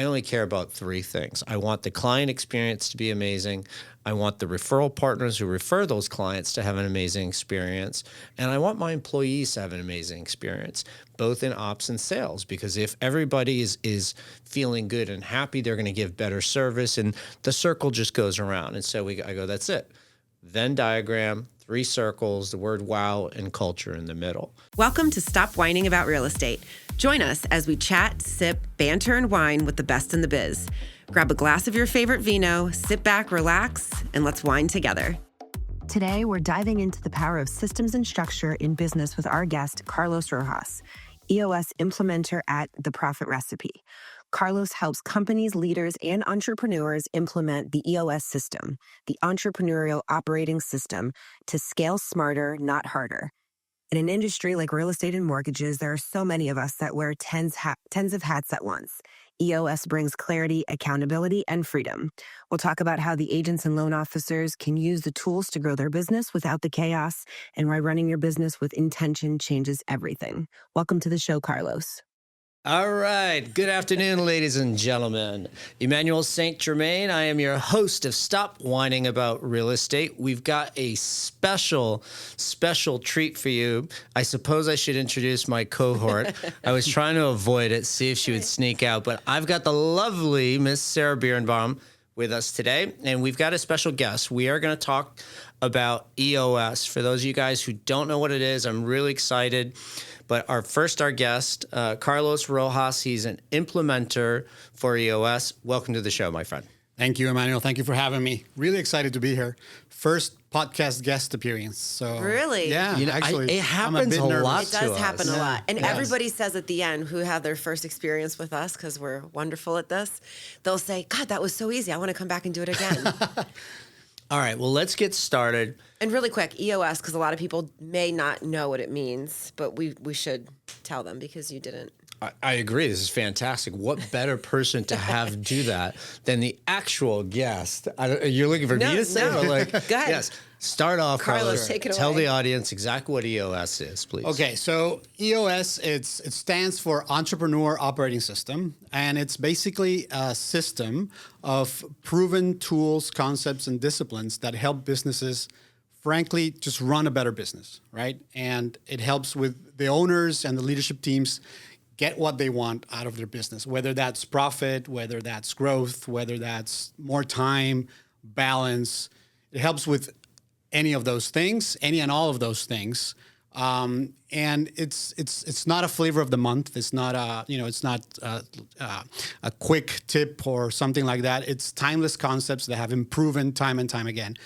I only care about three things. I want the client experience to be amazing. I want the referral partners who refer those clients to have an amazing experience. And I want my employees to have an amazing experience, both in ops and sales, because if everybody is feeling good and happy, they're going to give better service, and the circle just goes around. And so I go, that's it. Venn diagram, 3 circles, the word wow, and culture in the middle. Welcome to Stop Whining About Real Estate. Join us as we chat, sip, banter, and wine with the best in the biz. Grab a glass of your favorite vino, sit back, relax, and let's wine together. Today, we're diving into the power of systems and structure in business with our guest, Carlos Rojas, EOS implementer at The Profit Recipe. Carlos helps companies, leaders, and entrepreneurs implement the EOS system, the Entrepreneurial Operating System, to scale smarter, not harder. In an industry like real estate and mortgages, there are so many of us that wear tens of hats at once. EOS brings clarity, accountability, and freedom. We'll talk about how the agents and loan officers can use the tools to grow their business without the chaos, and why running your business with intention changes everything. Welcome to the show, Carlos. All right. Good afternoon, ladies and gentlemen. Emmanuel St. Germain. I am your host of Stop Whining About Real Estate. We've got a special treat for you. I suppose I should introduce my cohort. I was trying to avoid it, see if she would sneak out, but I've got the lovely Miss Sarah Birnbaum with us today, and we've got a special guest. We are going to talk about EOS. For those of you guys who don't know what it is, I'm really excited. But our guest, Carlos Rojas, he's an implementer for EOS. Welcome to the show, my friend. Thank you, Emmanuel. Thank you for having me. Really excited to be here. First podcast guest appearance. So Really? Yeah, actually. It happens a lot It does happen a lot. And Yes. everybody says at the end, who had their first experience with us, because we're wonderful at this, they'll say, God, that was so easy. I want to come back and do it again. All right, well, let's get started. And really quick, EOS, because a lot of people may not know what it means, but we should tell them because you didn't. I agree. This is fantastic. What better person to have do that than the actual guest? You're looking for me to say? No. Or like, Go ahead. Yes. Start off, Carlos, take it Tell away. the audience exactly what EOS is, please. Okay, so EOS, it stands for Entrepreneur Operating System, and it's basically a system of proven tools, concepts, and disciplines that help businesses, frankly, just run a better business, right? And it helps with the owners and the leadership teams get what they want out of their business, whether that's profit, whether that's growth, whether that's more time, balance. It helps with any of those things, any and all of those things. And it's not a flavor of the month. It's not a quick tip or something like that. It's timeless concepts that have been proven time and time again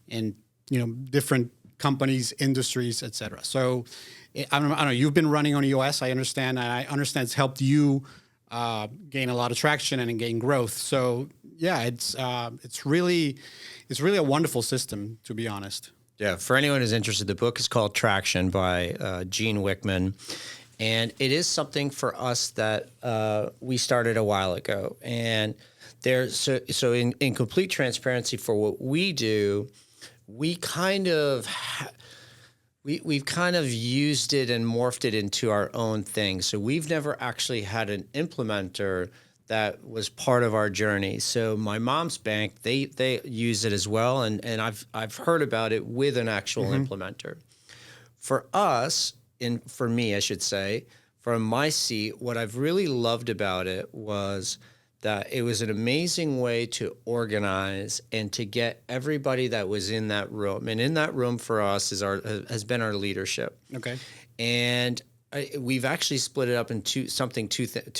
in different companies, industries, etc. So I don't know. You've been running on EOS. I understand. It's helped you gain a lot of traction and gain growth. So yeah, it's really a wonderful system, to be honest. Yeah, for anyone who's interested, the book is called Traction by Gene Wickman. And it is something for us that we started a while ago. And so in complete transparency for what we do, we've kind of used it and morphed it into our own thing. So we've never actually had an implementer that was part of our journey. So my mom's bank, they use it as well, and I've heard about it with an actual implementer. For us, for me, I should say, from my seat, what I've really loved about it was that it was an amazing way to organize and to get everybody that was in that room. And in that room for us has been our leadership. Okay. And we've actually split it up in two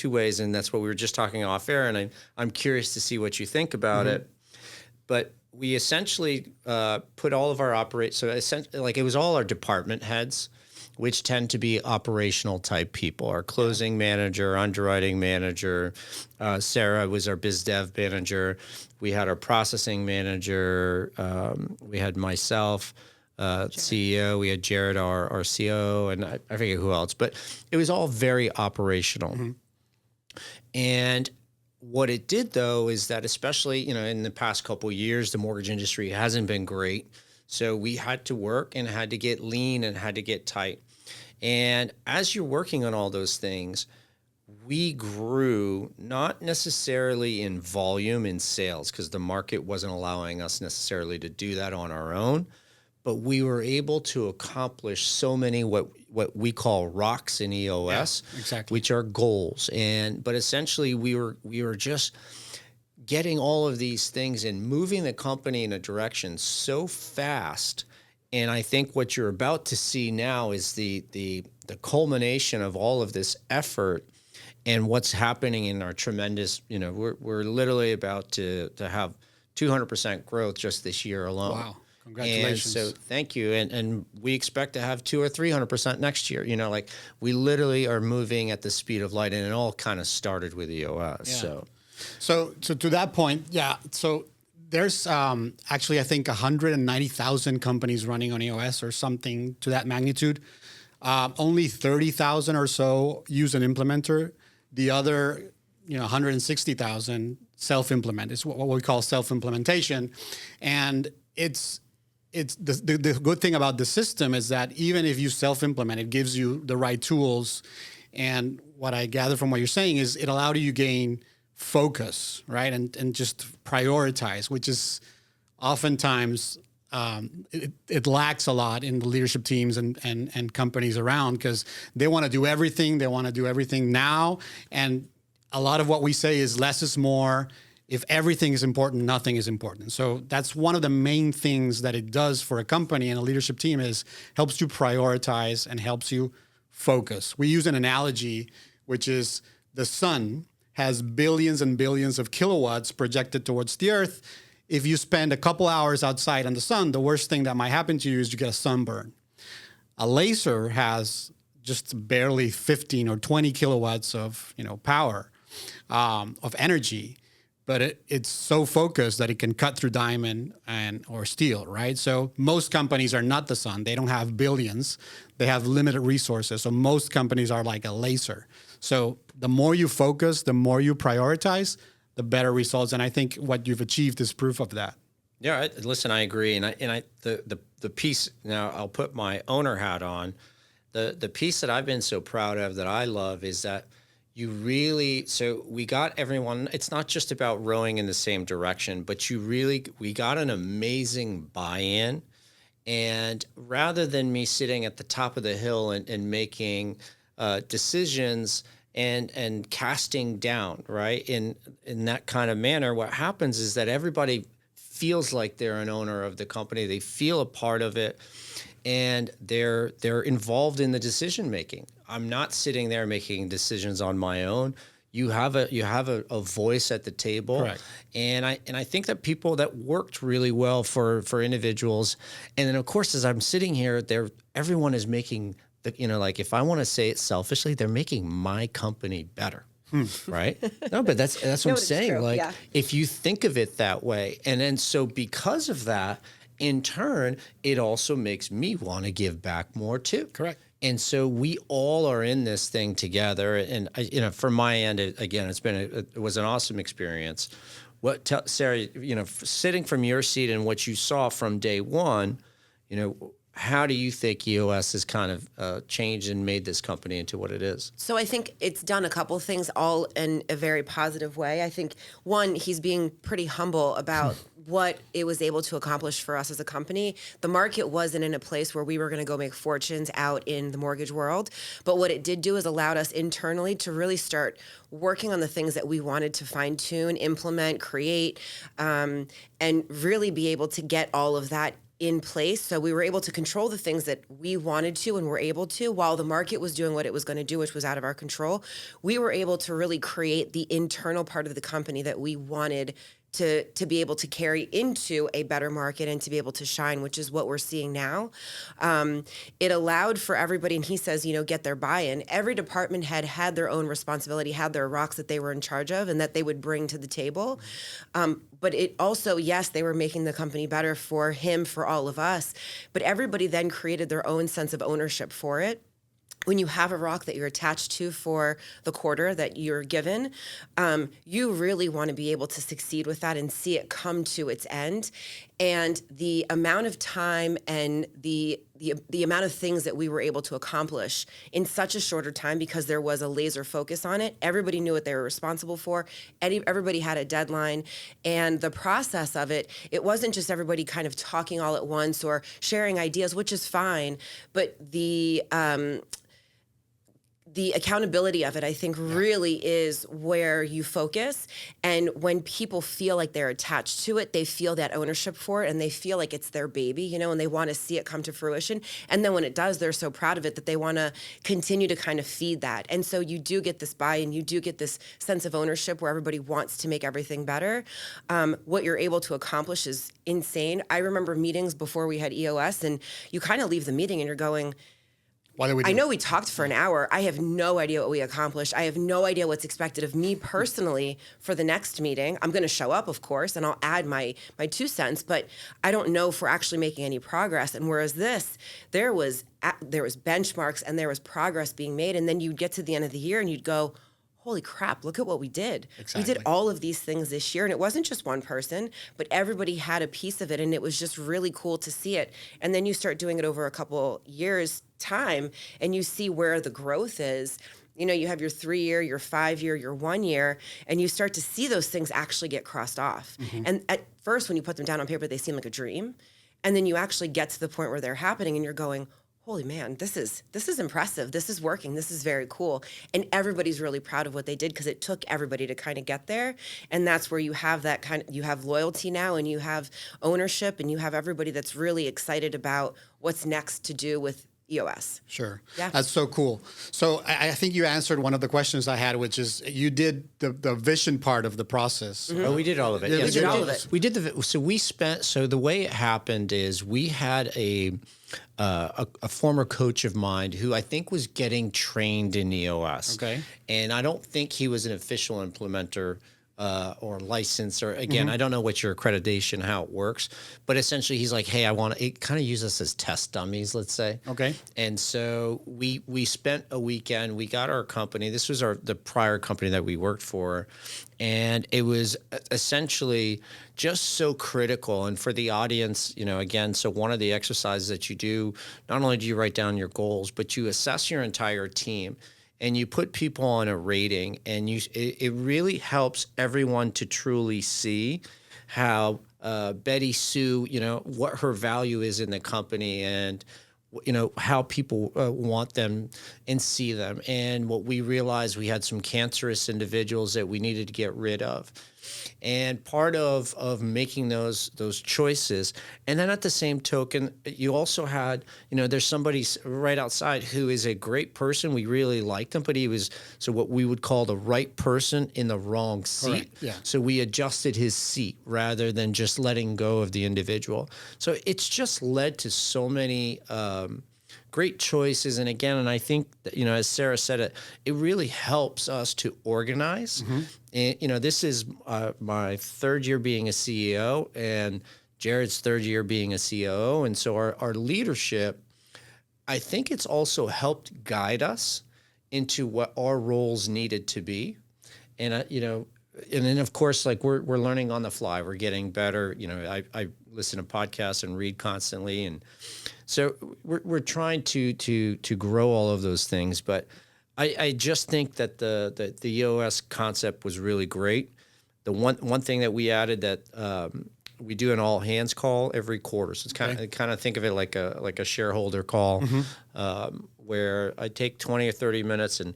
ways, and that's what we were just talking off air. And I'm curious to see what you think about it. But we essentially put all of our it was all our department heads, which tend to be operational type people. Our closing manager, underwriting manager, Sarah was our biz dev manager. We had our processing manager. We had myself. CEO, we had Jared, our COO, and I forget who else, but it was all very operational. And what it did, though, is that especially, in the past couple of years, the mortgage industry hasn't been great. So we had to work and had to get lean and had to get tight. And as you're working on all those things, we grew not necessarily in volume in sales because the market wasn't allowing us necessarily to do that on our own, but we were able to accomplish so many what we call rocks in EOS, exactly. which are goals. But essentially we were just getting all of these things and moving the company in a direction so fast. And I think what you're about to see now is the culmination of all of this effort and what's happening in our tremendous, we're literally about to have 200% growth just this year alone. Wow. Congratulations. And so thank you. And we expect to have 200 or 300% next year. We literally are moving at the speed of light, and it all kind of started with EOS. Yeah. So to that point, so there's actually, I think, 190,000 companies running on EOS or something to that magnitude. Only 30,000 or so use an implementer. The other, 160,000 self-implement. It's what we call self-implementation. And it's the good thing about the system is that even if you self-implement, it gives you the right tools. And what I gather from what you're saying is it allowed you to gain focus, right? And just prioritize, which is oftentimes it lacks a lot in the leadership teams and companies around because they want to do everything. They want to do everything now. And a lot of what we say is less is more. If everything is important, nothing is important. So that's one of the main things that it does for a company and a leadership team is helps you prioritize and helps you focus. We use an analogy, which is the sun has billions and billions of kilowatts projected towards the earth. If you spend a couple hours outside in the sun, the worst thing that might happen to you is you get a sunburn. A laser has just barely 15 or 20 kilowatts of power, of energy, but it's so focused that it can cut through diamond or steel, right? So most companies are not the sun. They don't have billions. They have limited resources. So most companies are like a laser. So the more you focus, the more you prioritize, the better results. And I think what you've achieved is proof of that. Yeah, listen, I agree. The piece, now I'll put my owner hat on. The piece that I've been so proud of that I love is that so we got everyone, it's not just about rowing in the same direction, but we got an amazing buy-in. And rather than me sitting at the top of the hill and making decisions and casting down, right, in that kind of manner, what happens is that everybody feels like they're an owner of the company. They feel a part of it, and they're involved in the decision making. I'm not sitting there making decisions on my own. You have a voice at the table. Correct. And I think that people that worked really well for individuals, and then of course as I'm sitting here, everyone is making like if I want to say it selfishly, they're making my company better. Right? No, but that's what I'm saying. True. Like Yeah. if you think of it that way, and then so because of that, in turn, it also makes me want to give back more too. Correct. And so we all are in this thing together. And from my end, again, it was an awesome experience. Sarah, sitting from your seat and what you saw from day one, how do you think EOS has kind of changed and made this company into what it is? So I think it's done a couple things all in a very positive way. I think, one, he's being pretty humble about what it was able to accomplish for us as a company. The market wasn't in a place where we were going to go make fortunes out in the mortgage world. But what it did do is allowed us internally to really start working on the things that we wanted to fine tune, implement, create, and really be able to get all of that in place. So we were able to control the things that we wanted to and were able to, while the market was doing what it was going to do, which was out of our control. We were able to really create the internal part of the company that we wanted to be able to carry into a better market and to be able to shine, which is what we're seeing now. It allowed for everybody, and he says, get their buy-in. Every department head had their own responsibility, had their rocks that they were in charge of and that they would bring to the table. But it also, yes, they were making the company better for him, for all of us, but everybody then created their own sense of ownership for it. When you have a rock that you're attached to for the quarter that you're given, you really want to be able to succeed with that and see it come to its end. And the amount of time and the the amount of things that we were able to accomplish in such a shorter time because there was a laser focus on it. Everybody knew what they were responsible for. Everybody had a deadline. And the process of it, it wasn't just everybody kind of talking all at once or sharing ideas, which is fine, but the accountability of it, I think, really is where you focus. And when people feel like they're attached to it, they feel that ownership for it and they feel like it's their baby, and they want to see it come to fruition. And then when it does, they're so proud of it that they want to continue to kind of feed that. And so you do get this buy-in, you do get this sense of ownership where everybody wants to make everything better. What you're able to accomplish is insane. I remember meetings before we had EOS, and you kind of leave the meeting and you're going, What do we do? I know we talked for an hour. I have no idea what we accomplished. I have no idea what's expected of me personally for the next meeting. I'm going to show up, of course, and I'll add my 2 cents, but I don't know if we're actually making any progress. And whereas this, there was benchmarks and there was progress being made, and then you'd get to the end of the year and you'd go, holy crap, look at what we did. Exactly. We did all of these things this year, and it wasn't just one person, but everybody had a piece of it, and it was just really cool to see it. And then you start doing it over a couple years' time, and you see where the growth is. You have your 3-year, your 5-year, your 1 year, and you start to see those things actually get crossed off. Mm-hmm. And at first, when you put them down on paper, they seem like a dream. And then you actually get to the point where they're happening, and you're going, holy man, this is impressive. This is working. This is very cool. And everybody's really proud of what they did because it took everybody to kind of get there. And that's where you have you have loyalty now, and you have ownership, and you have everybody that's really excited about what's next to do with EOS. Sure. Yeah. That's so cool. So I think you answered one of the questions I had, which is you did the vision part of the process. Mm-hmm. Oh, we did all of it. Yeah, Yes, we did all of it. We did so the way it happened is we had a former coach of mine who I think was getting trained in EOS. Okay. And I don't think he was an official implementer or license, or again, I don't know what your accreditation, how it works, but essentially he's like, hey, I want to kind of use us as test dummies, let's say. Okay. And so we spent a weekend, we got our company, this was the prior company that we worked for, and it was essentially just so critical. And for the audience, again, so one of the exercises that you do, not only do you write down your goals, but you assess your entire team. And you put people on a rating, and it really helps everyone to truly see how Betty Sue, what her value is in the company, and how people want them and see them. And what we realized, we had some cancerous individuals that we needed to get rid of. And part of making those choices, and then at the same token, you also had, there's somebody right outside who is a great person. We really liked him, but he was what we would call the right person in the wrong seat. Correct. Yeah. So we adjusted his seat rather than just letting go of the individual. So it's just led to so many great choices. And again, and I think that, as Sarah said, it really helps us to organize. Mm-hmm. And, this is my 3rd year being a CEO and Jared's 3rd year being a COO. And so our leadership, I think it's also helped guide us into what our roles needed to be. And, and then of course, like we're learning on the fly, we're getting better. I listen to podcasts and read constantly. And so we're trying to grow all of those things, but I just think that the EOS concept was really great. The one thing that we added that we do an all hands call every quarter. So it's kind of think of it like a shareholder call, where I take 20 or 30 minutes, and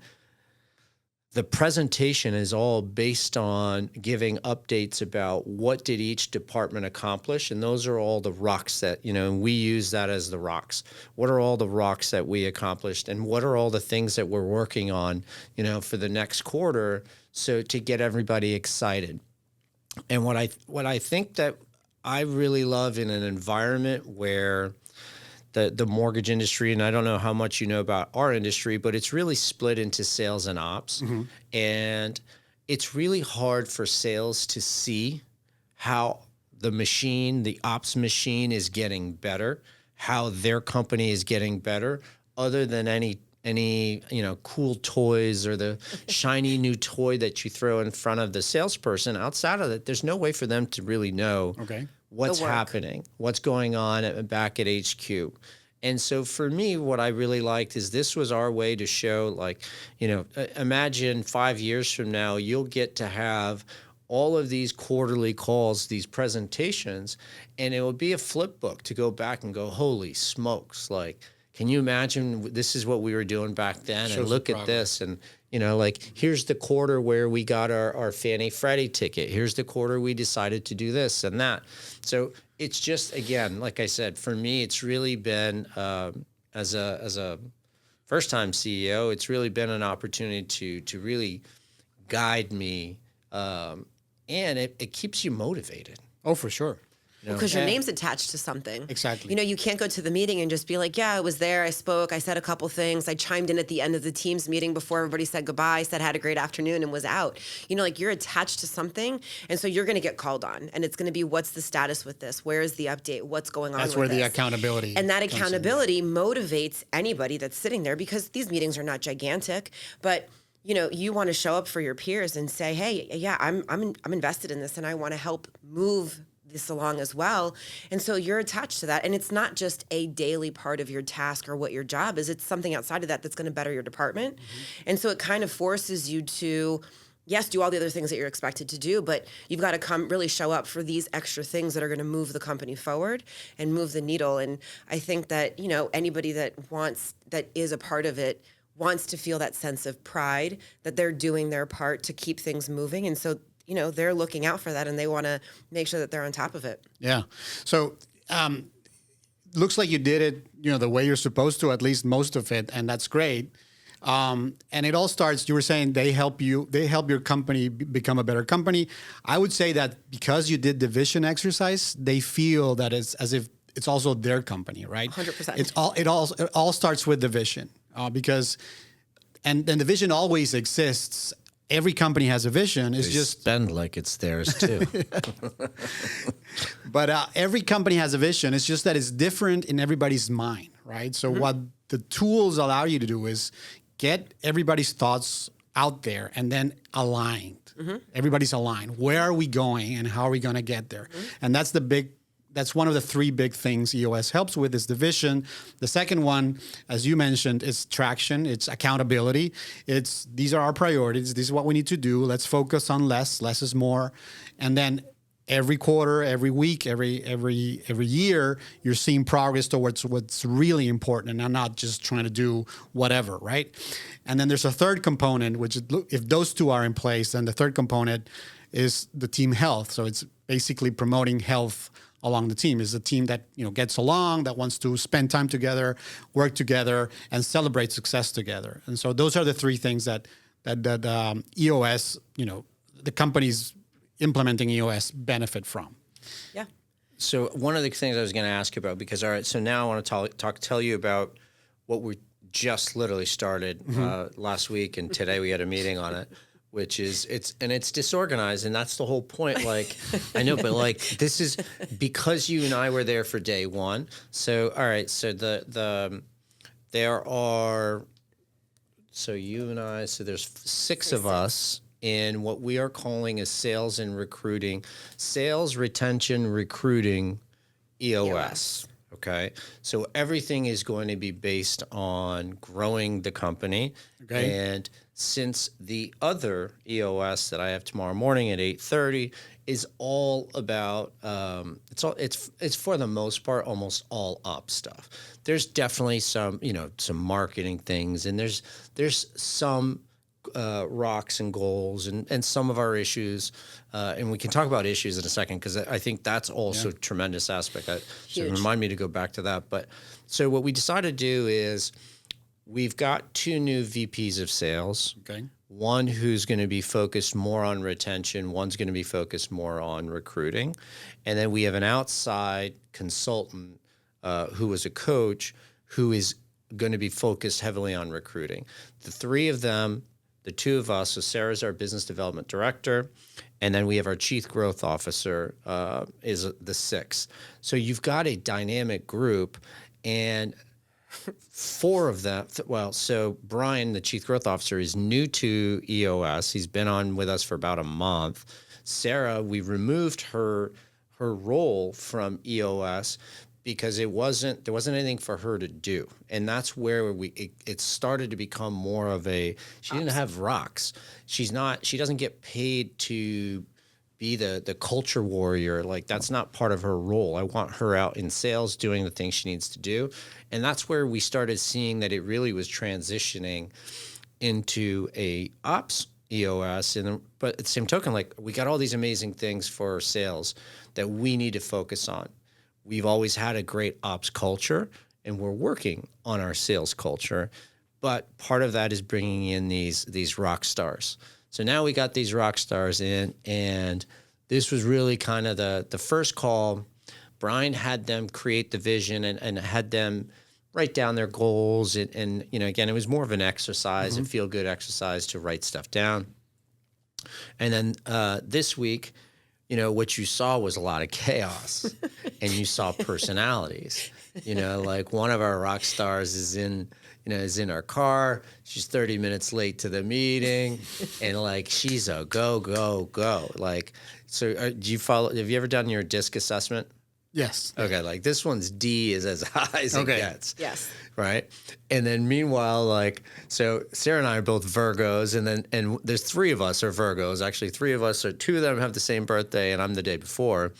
the presentation is all based on giving updates about what did each department accomplish. And those are all the rocks that, and we use that as the rocks. What are all the rocks that we accomplished, and what are all the things that we're working on, for the next quarter, so to get everybody excited. And what I think that I really love in an environment where the mortgage industry, and I don't know how much you know about our industry, but it's really split into sales and ops. Mm-hmm. And it's really hard for sales to see how the ops machine is getting better, how their company is getting better, other than any cool toys or the shiny new toy that you throw in front of the salesperson. Outside of that, there's no way for them to really know what's happening, what's going on back at HQ. And so for me, what I really liked is this was our way to show, like, imagine 5 years from now, you'll get to have all of these quarterly calls, these presentations, and it will be a flip book to go back and go, holy smokes, like, can you imagine this is what we were doing back then? And look at this. And, like, here's the quarter where we got our Fannie Freddie ticket. Here's the quarter we decided to do this and that. So it's just, again, like I said, for me, it's really been, as a first-time CEO, it's really been an opportunity to really guide me. And it keeps you motivated. Oh, for sure. Because your name's attached to something. Exactly. You can't go to the meeting and just be like, yeah, I was there, I spoke, I said a couple things, I chimed in at the end of the team's meeting before everybody said goodbye, said had a great afternoon and was out. You're attached to something, and so you're going to get called on, and it's going to be, what's the status with this? Where is the update? What's going on with this? That's where the accountability And that accountability motivates anybody that's sitting there, because these meetings are not gigantic, but you want to show up for your peers and say, hey, yeah, I'm invested in this, and I want to help move this along as well. And so you're attached to that. And it's not just a daily part of your task or what your job is. It's something outside of that that's going to better your department. Mm-hmm. And so it kind of forces you to, yes, do all the other things that you're expected to do, but you've got to really show up for these extra things that are going to move the company forward and move the needle. And I think that, anybody that is a part of it wants to feel that sense of pride that they're doing their part to keep things moving. And so they're looking out for that, and they want to make sure that they're on top of it. Yeah. So looks like you did it, the way you're supposed to, at least most of it, and that's great. And it all starts, you were saying they help your company become a better company. I would say that because you did the vision exercise, they feel that it's as if it's also their company, right? 100%. It all starts with the vision, because and the vision always exists. Every company has a vision. It's just spend like it's theirs too. But every company has a vision. It's just that it's different in everybody's mind, right? So what the tools allow you to do is get everybody's thoughts out there and then aligned. Mm-hmm. Everybody's aligned. Where are we going and how are we going to get there? Mm-hmm. And that's one of the three big things EOS helps with is the vision. The second one, as you mentioned, is traction. It's accountability. These are our priorities. This is what we need to do. Let's focus on less. Less is more. And then every quarter, every week, every year, you're seeing progress towards what's really important and not just trying to do whatever, right? And then there's a third component, which if those two are in place, then the third component is the team health. So it's basically promoting health along the team. Is a team that gets along, that wants to spend time together, work together, and celebrate success together. And so those are the three things that EOS, the companies implementing EOS benefit from. Yeah. So one of the things I was going to ask you about, because all right, so now I want to tell you about what we just literally started last week, and today we had a meeting on it. Which is it's disorganized, and that's the whole point. Like, I know, but like this is because you and I were there for day one. So all right, so you and I, so there's six of us in what we are calling as sales and recruiting, sales, retention, recruiting, EOS. Okay, so everything is going to be based on growing the company, and since the other EOS that I have tomorrow morning at 8:30 is all about, it's for the most part almost all up stuff. There's definitely some marketing things, and there's some rocks and goals and some of our issues, and we can talk about issues in a second because I think that's also a tremendous aspect. So remind me to go back to that. But so what we decided to do is we've got two new VPs of sales. Okay. One who's going to be focused more on retention. One's going to be focused more on recruiting. And then we have an outside consultant who was a coach who is going to be focused heavily on recruiting. The three of them, the two of us, so Sarah's our business development director, and then we have our chief growth officer is the sixth. So you've got a dynamic group, and four of them, so Brian, the chief growth officer, is new to EOS. He's been on with us for about a month. Sarah, we removed her role from EOS because there wasn't anything for her to do, and that's where it started to become more of a. She didn't have rocks. She doesn't get paid to be the culture warrior. Like, that's not part of her role. I want her out in sales doing the things she needs to do, and that's where we started seeing that it really was transitioning into a ops EOS. But at the same token, like, we got all these amazing things for sales that we need to focus on. We've always had a great ops culture, and we're working on our sales culture. But part of that is bringing in these rock stars. So now we got these rock stars in, and this was really kind of the first call. Brian had them create the vision and had them write down their goals. And again, it was more of an exercise, a feel-good exercise to write stuff down. And then this week, what you saw was a lot of chaos, and you saw personalities. Like, one of our rock stars is in our car. She's 30 minutes late to the meeting, and like, she's a go, go, go. Like, so do you follow? Have you ever done your DISC assessment? Yes. Okay, like, this one's D is as high as it gets. Yes. Right? And then meanwhile, like, so Sarah and I are both Virgos, and there's 3 of us are Virgos. Actually, 3 of us 2 of them have the same birthday, and I'm the day before.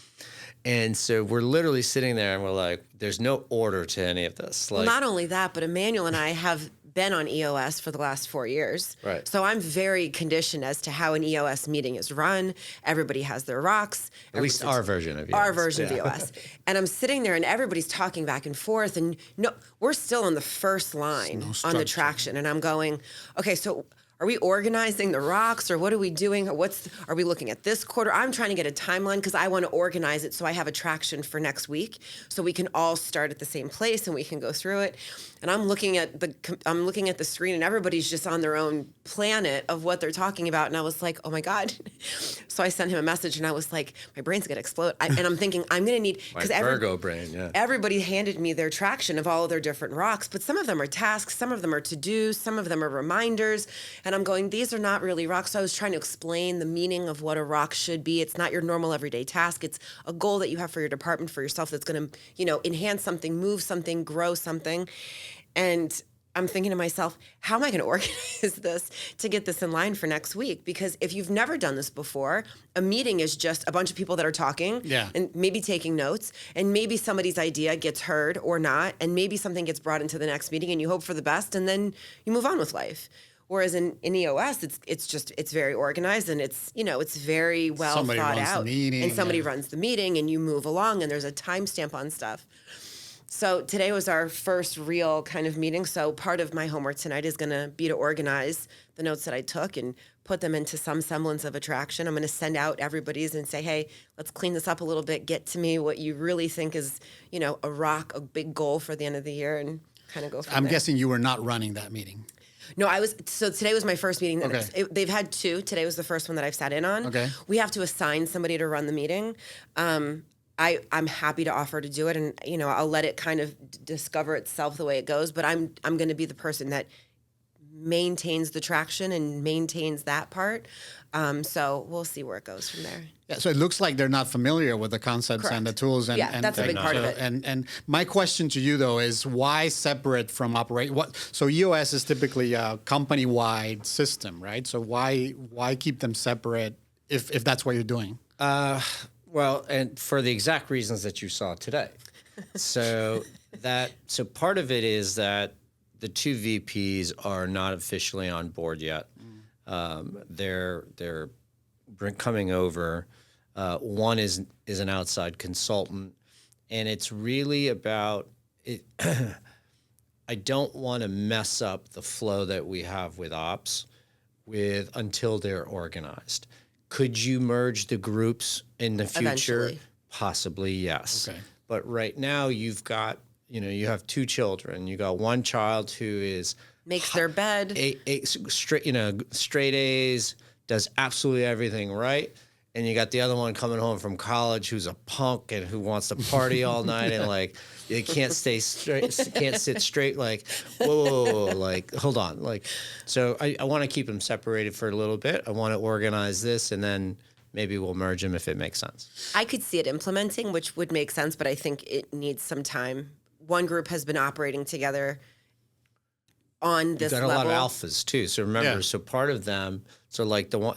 And so we're literally sitting there, and we're like, there's no order to any of this. Like, Well, not only that, but Emmanuel and I have been on EOS for the last 4 years. Right. So I'm very conditioned as to how an EOS meeting is run. Everybody has their rocks. at least our version of EOS. Our version of Yeah. EOS. And I'm sitting there, and everybody's talking back and forth. And no, we're still on the first line on the traction. And I'm going, okay, so are we organizing the rocks, or what are we doing? Are we looking at this quarter? I'm trying to get a timeline because I want to organize it so I have a traction for next week, so we can all start at the same place and we can go through it. And I'm looking at the screen, and everybody's just on their own planet of what they're talking about. And I was like, oh my God. So I sent him a message, and I was like, my brain's going to explode. And I'm thinking, I'm going to need, because Virgo brain, yeah. Everybody handed me their traction of all of their different rocks, but some of them are tasks, some of them are to-dos, some of them are reminders. And I'm going, these are not really rocks. So I was trying to explain the meaning of what a rock should be. It's not your normal everyday task. It's a goal that you have for your department, for yourself, that's going to, enhance something, move something, grow something. And I'm thinking to myself, how am I going to organize this to get this in line for next week? Because if you've never done this before, a meeting is just a bunch of people that are talking and maybe taking notes, and maybe somebody's idea gets heard or not, and maybe something gets brought into the next meeting, and you hope for the best, and then you move on with life. Whereas in EOS, it's very organized, and it's very well Somebody thought runs out. the meeting, and somebody runs the meeting, and you move along, and there's a timestamp on stuff. So today was our first real kind of meeting. So part of my homework tonight is going to be to organize the notes that I took and put them into some semblance of a traction. I'm going to send out everybody's and say, hey, let's clean this up a little bit. Get to me what you really think is, a rock, a big goal for the end of the year, and kind of go from I'm there. guessing you were not running that meeting. No, so today was my first meeting. Okay. They've had 2. Today was the first one that I've sat in on. Okay. We have to assign somebody to run the meeting. I'm happy to offer to do it, and I'll let it kind of discover itself the way it goes. But I'm going to be the person that maintains the traction and maintains that part. So we'll see where it goes from there. Yeah, so it looks like they're not familiar with the concepts Correct. and the tools. And, Yeah, that's a big part of it. And my question to you, though, is why separate from operate? So EOS is typically a company-wide system, right? So why keep them separate if that's what you're doing? Well, and for the exact reasons that you saw today. So part of it is that the 2 VPs are not officially on board yet. They're coming over. One is an outside consultant, and it's really about it. I don't want to mess up the flow that we have with ops until they're organized. Could you merge the groups in the future? Eventually. Possibly, yes. Okay. But right now you've got, you have 2 children. You got one child who is Makes their bed. straight A's, does absolutely everything right. And you got the other one coming home from college who's a punk and who wants to party all night and like they can't stay straight, can't sit straight. Like, whoa, like hold on, like. So I want to keep them separated for a little bit. I want to organize this, and then maybe we'll merge them if it makes sense. I could see it implementing, which would make sense, but I think it needs some time. One group has been operating together on this You've got level. a lot of alphas too. So remember, so part of them, so like the one,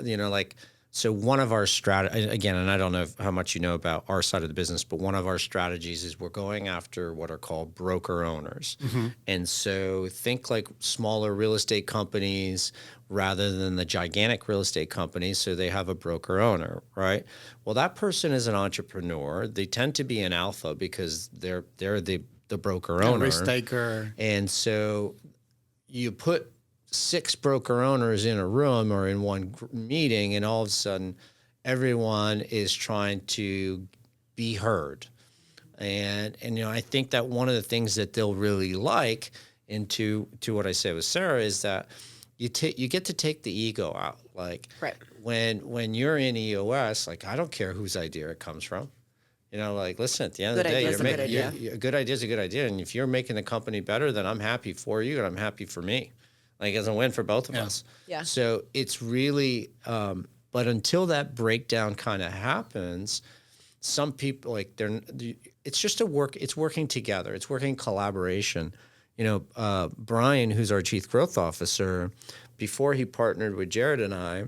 so one of our again, and I don't know how much you know about our side of the business, but one of our strategies is we're going after what are called broker owners. And so think like smaller real estate companies rather than the gigantic real estate companies. So they have a broker owner, right? Well, that person is an entrepreneur. They tend to be an alpha because they're the broker owner. Risk taker. And so you put 6 broker owners in a room or in one meeting, and all of a sudden everyone is trying to be heard. And I think that one of the things that they'll really like to what I said with Sarah is that you get to take the ego out. Like right. when you're in EOS, like I don't care whose idea it comes from. Like, listen, at the end of the day, a good idea is a good idea. And if you're making the company better, then I'm happy for you and I'm happy for me. Like, it's a win for both of us. Yeah. So it's really, but until that breakdown kind of happens, some people, like, it's just it's working together. It's working collaboration. Brian, who's our Chief Growth Officer, before he partnered with Jared and I,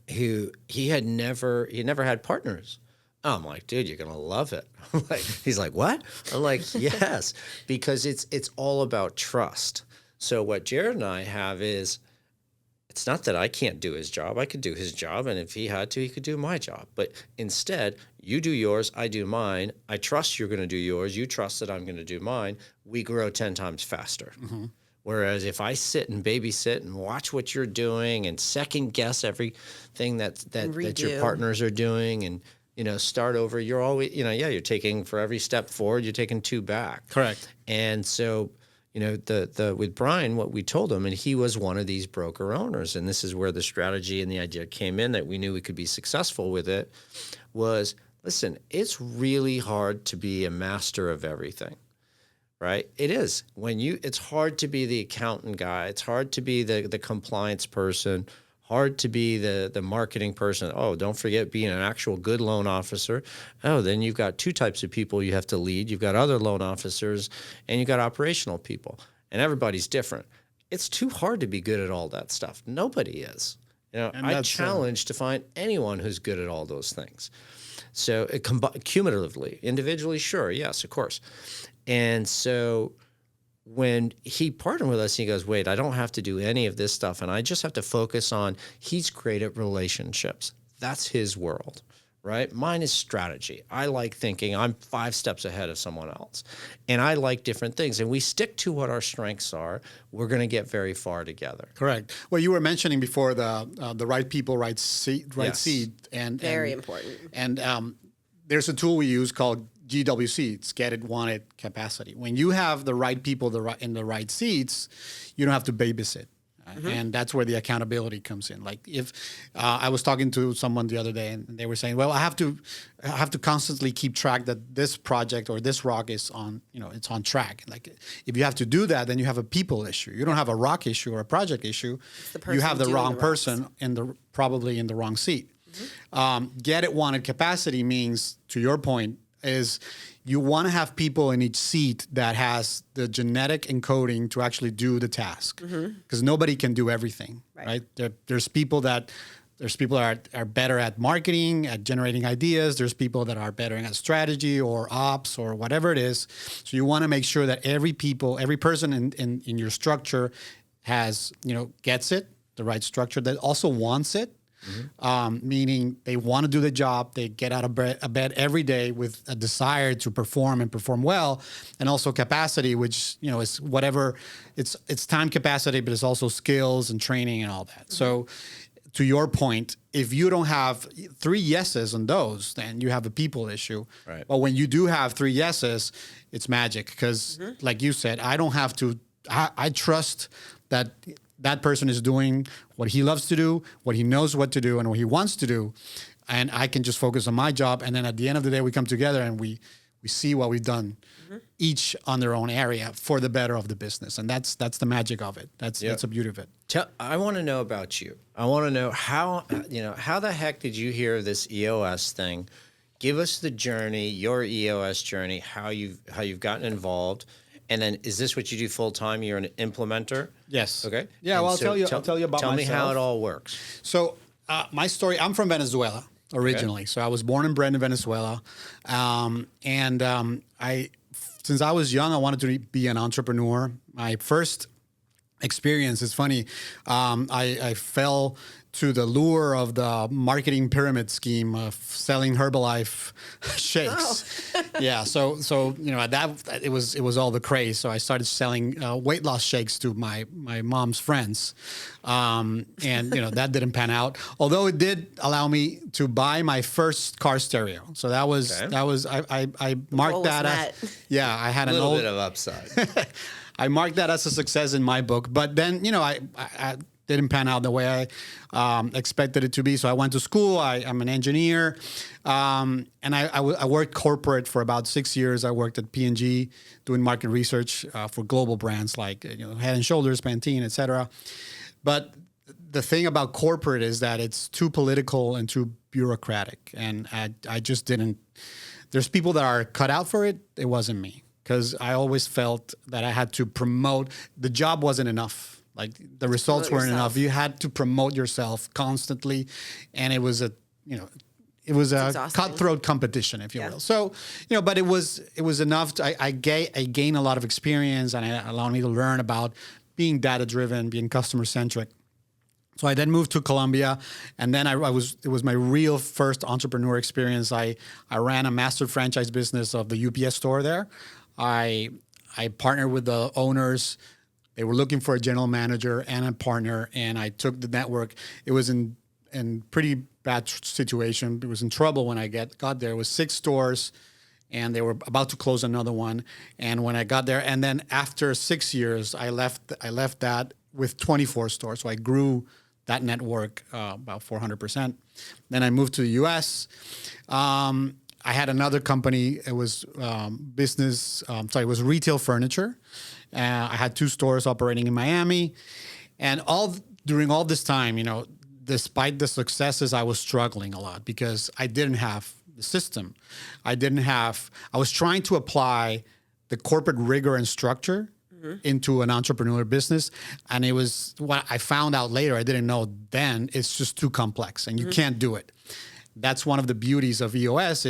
he had never had partners. I'm like, dude, you're gonna love it. He's like, what? I'm like, yes, because it's all about trust. So what Jared and I have is, it's not that I can't do his job. I could do his job, and if he had to, he could do my job. But instead, you do yours, I do mine. I trust you're going to do yours. You trust that I'm going to do mine. We grow 10 times faster. Whereas if I sit and babysit and watch what you're doing and second guess everything that your partners are doing and start over, you're always you're taking for every step forward, you're taking 2 back. Correct. And so with Brian, what we told him, and he was one of these broker owners, and this is where the strategy and the idea came in that we knew we could be successful with it, was, listen, it's really hard to be a master of everything, right? It is. It's hard to be the accountant guy. It's hard to be the compliance person, hard to be the marketing person. Oh, don't forget being an actual good loan officer. Oh, then you've got 2 types of people you have to lead. You've got other loan officers and you've got operational people. And everybody's different. It's too hard to be good at all that stuff. Nobody is. I challenge to find anyone who's good at all those things. So cumulatively, individually, sure, yes, of course. And so when he partnered with us, he goes, wait, I don't have to do any of this stuff. And I just have to focus on, he's great at relationships. That's his world, right? Mine is strategy. I like thinking I'm 5 steps ahead of someone else. And I like different things. And we stick to what our strengths are. We're going to get very far together. Correct. Well, you were mentioning before the right people, right seat. And very important. And there's a tool we use called GWC, it's get it, want it, capacity. When you have the right people in the right seats, you don't have to babysit. And that's where the accountability comes in. Like if I was talking to someone the other day and they were saying, well, I have to constantly keep track that this project or this rock is on, it's on track. Like if you have to do that, then you have a people issue. You don't have a rock issue or a project issue. You have the wrong person probably in the wrong seat. Get it, want it, capacity means, to your point, is you want to have people in each seat that has the genetic encoding to actually do the task, because nobody can do everything, right? There's people that are better at marketing, at generating ideas. There's people that are better at strategy or ops or whatever it is. So you want to make sure that every person in your structure has, gets it, the right structure, that also wants it. Meaning they want to do the job, they get out of bed every day with a desire to perform and perform well, and also capacity, which is whatever, it's time capacity, but it's also skills and training and all that. So to your point, if you don't have 3 yeses on those, then you have a people issue. Right. But when you do have 3 yeses, it's magic, because like you said, I trust that person is doing what he loves to do, what he knows what to do, and what he wants to do. And I can just focus on my job. And then at the end of the day, we come together and we We see what we've done, each on their own area for the better of the business, and that's the magic of it. That's the beauty of it. I want to know about you. I want to know how the heck did you hear of this EOS thing? Give us the journey, your EOS journey, how you've gotten involved, and then is this what you do full time? You're an implementer. Yes. Okay. Yeah. And well, I'll tell you about Tell myself. me how it all works. So my story. I'm from Venezuela originally. Okay. So I was born and bred in Venezuela, since I was young, I wanted to be an entrepreneur. My first experience is funny. I fell to the lure of the marketing pyramid scheme of selling Herbalife shakes. Oh. Yeah, so that it was all the craze. So I started selling weight loss shakes to my mom's friends, and that didn't pan out. Although it did allow me to buy my first car stereo. So that was I marked that as I had a little bit of upside. I marked that as a success in my book. But then I didn't pan out the way I expected it to be. So I went to school. I'm an engineer, and I worked corporate for about 6 years. I worked at P&G doing market research for global brands like Head and Shoulders, Pantene, etc. But the thing about corporate is that it's too political and too bureaucratic, and I just didn't. There's people that are cut out for it. It wasn't me, because I always felt that I had to promote. The job wasn't enough. Like the results weren't enough. You had to promote yourself constantly, and it was a cutthroat competition, if you will. So, but it was enough. I gained a lot of experience, and it allowed me to learn about being data driven, being customer centric. So I then moved to Colombia, and then it was my real first entrepreneur experience. I ran a master franchise business of the UPS store there. I partnered with the owners. They were looking for a general manager and a partner, and I took the network. It was in pretty bad situation. It was in trouble when I got there. It was 6 stores, and they were about to close another one. And when I got there, and then after 6 years, I left that with 24 stores. So I grew that network about 400%. Then I moved to the U.S. I had another company. It was it was retail furniture. I had 2 stores operating in Miami, and during all this time, despite the successes, I was struggling a lot because I didn't have the system. I was trying to apply the corporate rigor and structure into an entrepreneurial business, and it was what I found out later. I didn't know then. It's just too complex, and you can't do it. That's one of the beauties of EOS.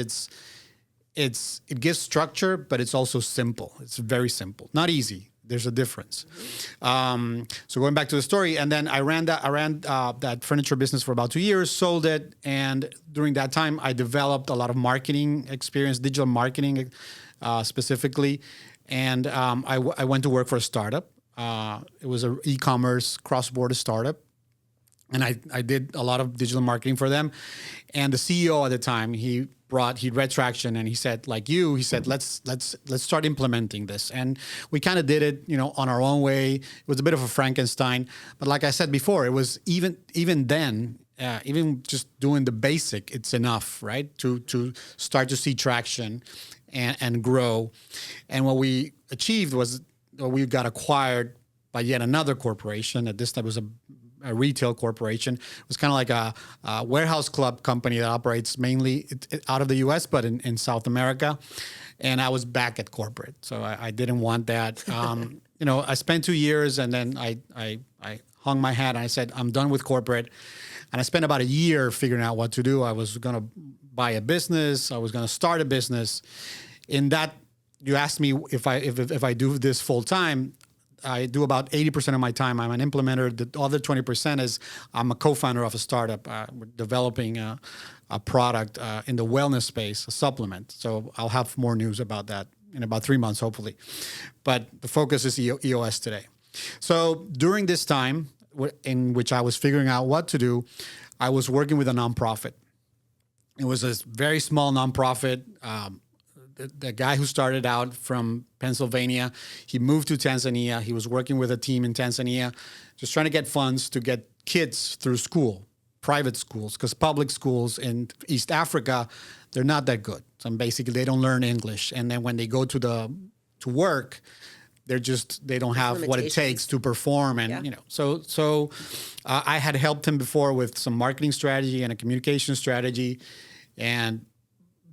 It gives structure, but it's also simple. It's very simple, not easy. There's a difference. So going back to the story, and then I ran that furniture business for about 2 years, sold it, and during that time, I developed a lot of marketing experience, digital marketing specifically, and I went to work for a startup. It was an e-commerce cross-border startup, and I did a lot of digital marketing for them. And the CEO at the time, he read traction, and he said, let's start implementing this. And we kind of did it, on our own way. It was a bit of a Frankenstein, but like I said before, it was even then, even just doing the basic, it's enough, right? To start to see traction and grow. And what we achieved was we got acquired by yet another corporation. At this time, it was a retail corporation. It was kind of like a warehouse club company that operates mainly out of the U.S., but in South America. And I was back at corporate, so I didn't want that. I spent 2 years, and then I hung my hat, and I said, I'm done with corporate. And I spent about a year figuring out what to do. I was going to buy a business. I was going to start a business. In that, you asked me if I do this full time. I do about 80% of my time. I'm an implementer. The other 20% is I'm a co-founder of a startup. We're developing a product in the wellness space, a supplement. So I'll have more news about that in about 3 months, hopefully. But the focus is EOS today. So during this time in which I was figuring out what to do, I was working with a nonprofit. It was a very small nonprofit. The guy who started out from Pennsylvania, he moved to Tanzania. He was working with a team in Tanzania, just trying to get funds to get kids through school. private schools, because public schools in East Africa, they're not that good. So basically, they don't learn English, and then when they go to work, they don't have what it takes to perform, and So I had helped him before with some marketing strategy and a communication strategy, and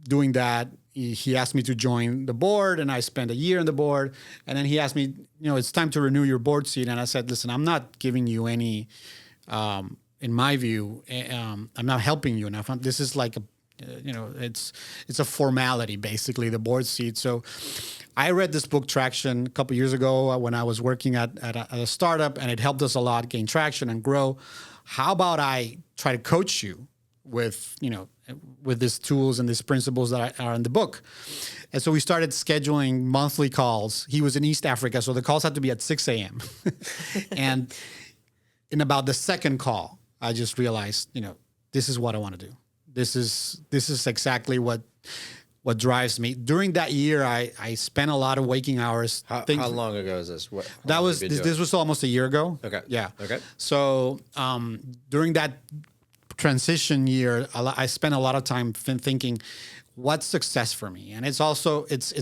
doing that, he asked me to join the board, and I spent a year on the board. And then he asked me, it's time to renew your board seat. And I said, listen, I'm not giving you any, in my view, I'm not helping you enough. This is like it's a formality, basically, the board seat. So I read this book, Traction, a couple of years ago when I was working at a startup, and it helped us a lot gain traction and grow. How about I try to coach you with these tools and these principles that are in the book? And so we started scheduling monthly calls. He was in East Africa, so the calls had to be at 6 a.m. And in about the second call, I just realized, this is what I want to do. This is exactly what drives me. During that year, I spent a lot of waking hours. How long ago is this? This was almost a year ago. Okay. Yeah. Okay. So during that transition year, I spent a lot of time thinking, what's success for me? And it's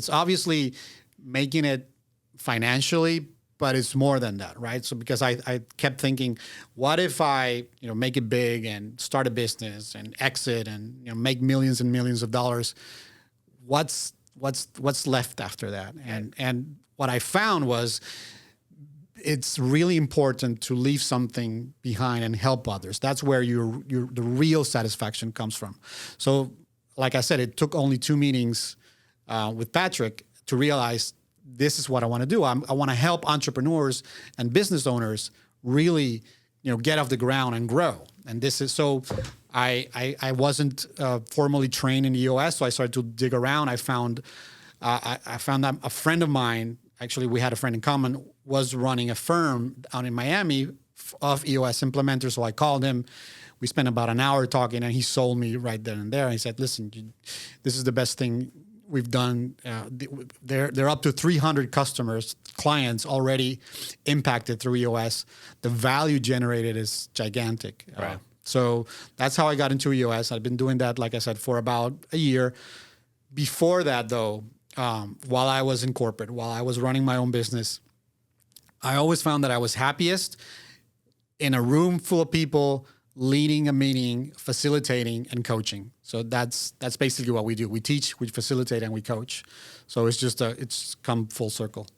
obviously making it financially, but it's more than that, right? So because I kept thinking, what if I make it big and start a business and exit and make millions and millions of dollars? What's left after that? And what I found was, it's really important to leave something behind and help others. That's where the real satisfaction comes from. So, like I said, it took only 2 meetings with Patrick to realize this is what I want to do. I want to help entrepreneurs and business owners really, get off the ground and grow. And this is so. I wasn't formally trained in EOS, so I started to dig around. I found that a friend of mine, actually we had a friend in common, was running a firm out in Miami of EOS implementers. So I called him. We spent about an hour talking, and he sold me right then and there. He said, listen, this is the best thing we've done. They're up to 300 clients already impacted through EOS. The value generated is gigantic. Right. So that's how I got into EOS. I've been doing that, like I said, for about a year. Before that, though, while I was in corporate, while I was running my own business, I always found that I was happiest in a room full of people, leading a meeting, facilitating, and coaching. So that's basically what we do. We teach, we facilitate, and we coach. So it's come full circle.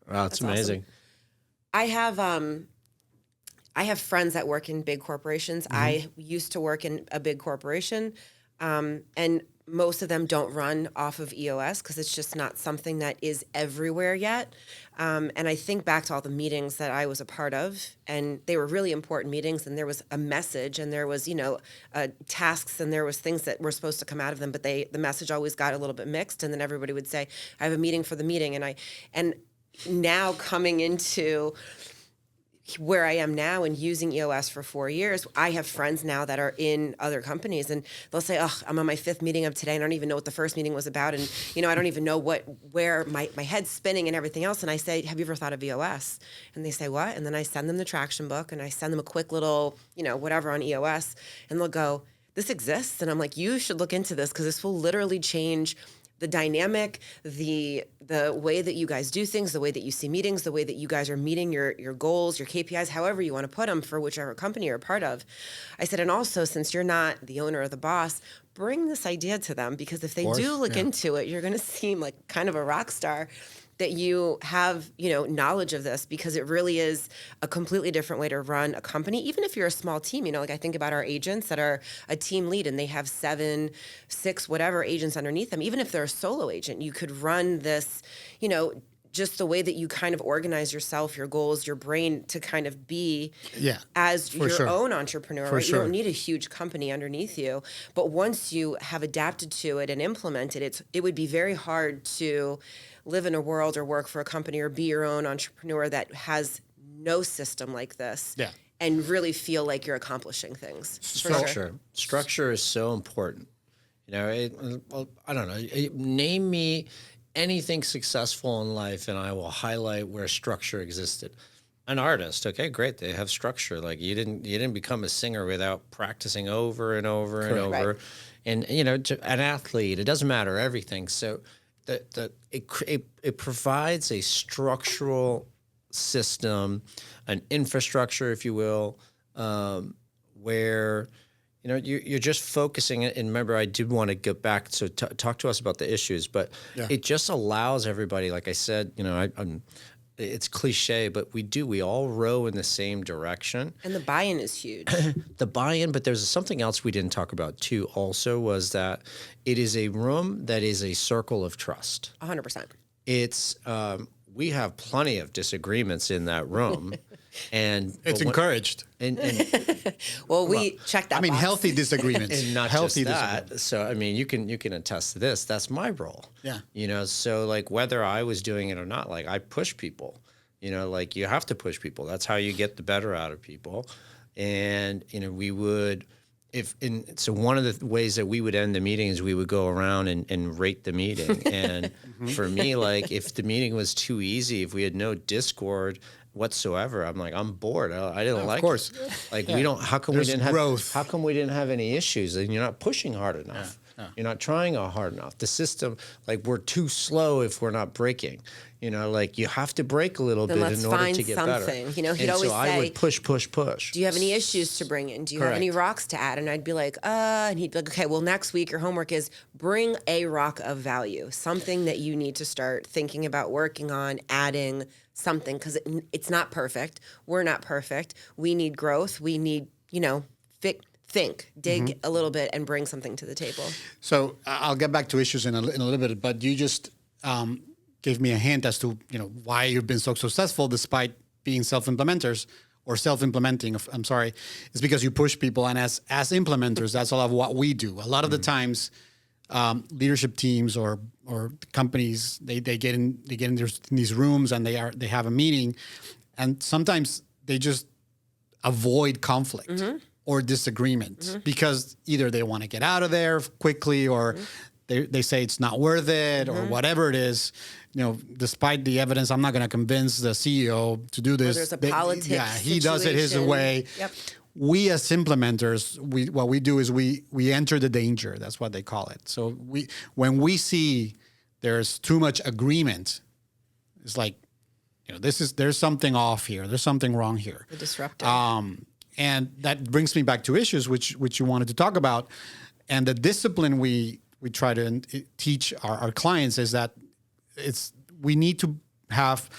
Wow, that's amazing. Awesome. I have friends that work in big corporations. Mm-hmm. I used to work in a big corporation, and most of them don't run off of EOS because it's just not something that is everywhere yet. And I think back to all the meetings that I was a part of, and they were really important meetings, and there was a message, and there was, tasks, and there was things that were supposed to come out of them, but the message always got a little bit mixed, and then everybody would say, I have a meeting for the meeting. And now coming into where I am now and using EOS for 4 years, I have friends now that are in other companies, and they'll say, I'm on my 5th meeting of today, and I don't even know what the first meeting was about, and I don't even know where my head's spinning and everything else. And I say, have you ever thought of EOS? And they say, what? And then I send them the traction book, and I send them a quick little, whatever on EOS, and they'll go, this exists. And I'm like, you should look into this, because this will literally change the dynamic, the way that you guys do things, the way that you see meetings, the way that you guys are meeting your goals, your KPIs, however you want to put them for whichever company you're a part of. I said, and also, since you're not the owner or the boss, bring this idea to them, because if they do look into it, you're going to seem like kind of a rock star that you have, knowledge of this, because it really is a completely different way to run a company. Even if you're a small team, like I think about our agents that are a team lead and they have 7, 6, whatever agents underneath them. Even if they're a solo agent, you could run this, just the way that you kind of organize yourself, your goals, your brain to kind of be as your own entrepreneur. Right? You don't need a huge company underneath you. But once you have adapted to it and implemented it, it would be very hard to live in a world or work for a company or be your own entrepreneur that has no system like this and really feel like you're accomplishing things. Structure is so important. I don't know. Name me anything successful in life, and I will highlight where structure existed. an artist. Okay, great. They have structure. Like you didn't become a singer without practicing over and over and over. Right. And an athlete, it doesn't matter everything. So it provides a structural system, an infrastructure, if you will, where you're just focusing it. And remember, I did want to get back. So talk to us about the issues, but it just allows everybody. Like I said, it's cliche, but we all row in the same direction. And the buy-in is huge. The buy-in, but there's something else we didn't talk about too. Also, was that it is a room that is a circle of trust. 100%. It's we have plenty of disagreements in that room, and It's encouraged. And Well, we check that. I mean, box. healthy disagreements. and not healthy just that. disagreements. So I mean, you can attest to this. That's my role. Yeah. So like whether I was doing it or not, like I push people. Like you have to push people. That's how you get the better out of people. And we would. So one of the ways that we would end the meeting is we would go around and rate the meeting. And for me, like if the meeting was too easy, if we had no discord whatsoever, I'm like, I'm bored. I didn't like. Of course. It. Like we don't. How come There's we didn't have growth. How come we didn't have any issues? And you're not pushing hard enough. You're not trying hard enough. The system, like we're too slow if we're not braking. Like you have to brake a little Then bit let's in order find to get something. better. He'd and always so I say, would push. do you have any issues to bring in? Do you have any Correct. rocks to add? And I'd be like, and he'd be like, okay, well, next week your homework is bring a rock of value, something that you need to start thinking about working on, adding something, because it's not perfect. We're not perfect. We need growth. We need, dig a little bit and bring something to the table. So I'll get back to issues in a little bit, but you just gave me a hint as to why you've been so successful despite being self-implementers or self-implementing. I'm sorry, it's because you push people, and as implementers, that's a lot of what we do. A lot of the times, leadership teams or companies they get in these rooms and they have a meeting, and sometimes they just avoid conflict. Or disagreement because either they want to get out of there quickly or they say it's not worth it or whatever it is. Despite the evidence, I'm not going to convince the CEO to do this. Or there's a politics he does it his situation. way. Yep. We as implementers, what we do is we enter the danger. That's what they call it. So when we see there's too much agreement, it's like, there's something off here. There's something wrong here. The disruptor. And that brings me back to issues, which you wanted to talk about. And the discipline we try to teach our clients is that we need to have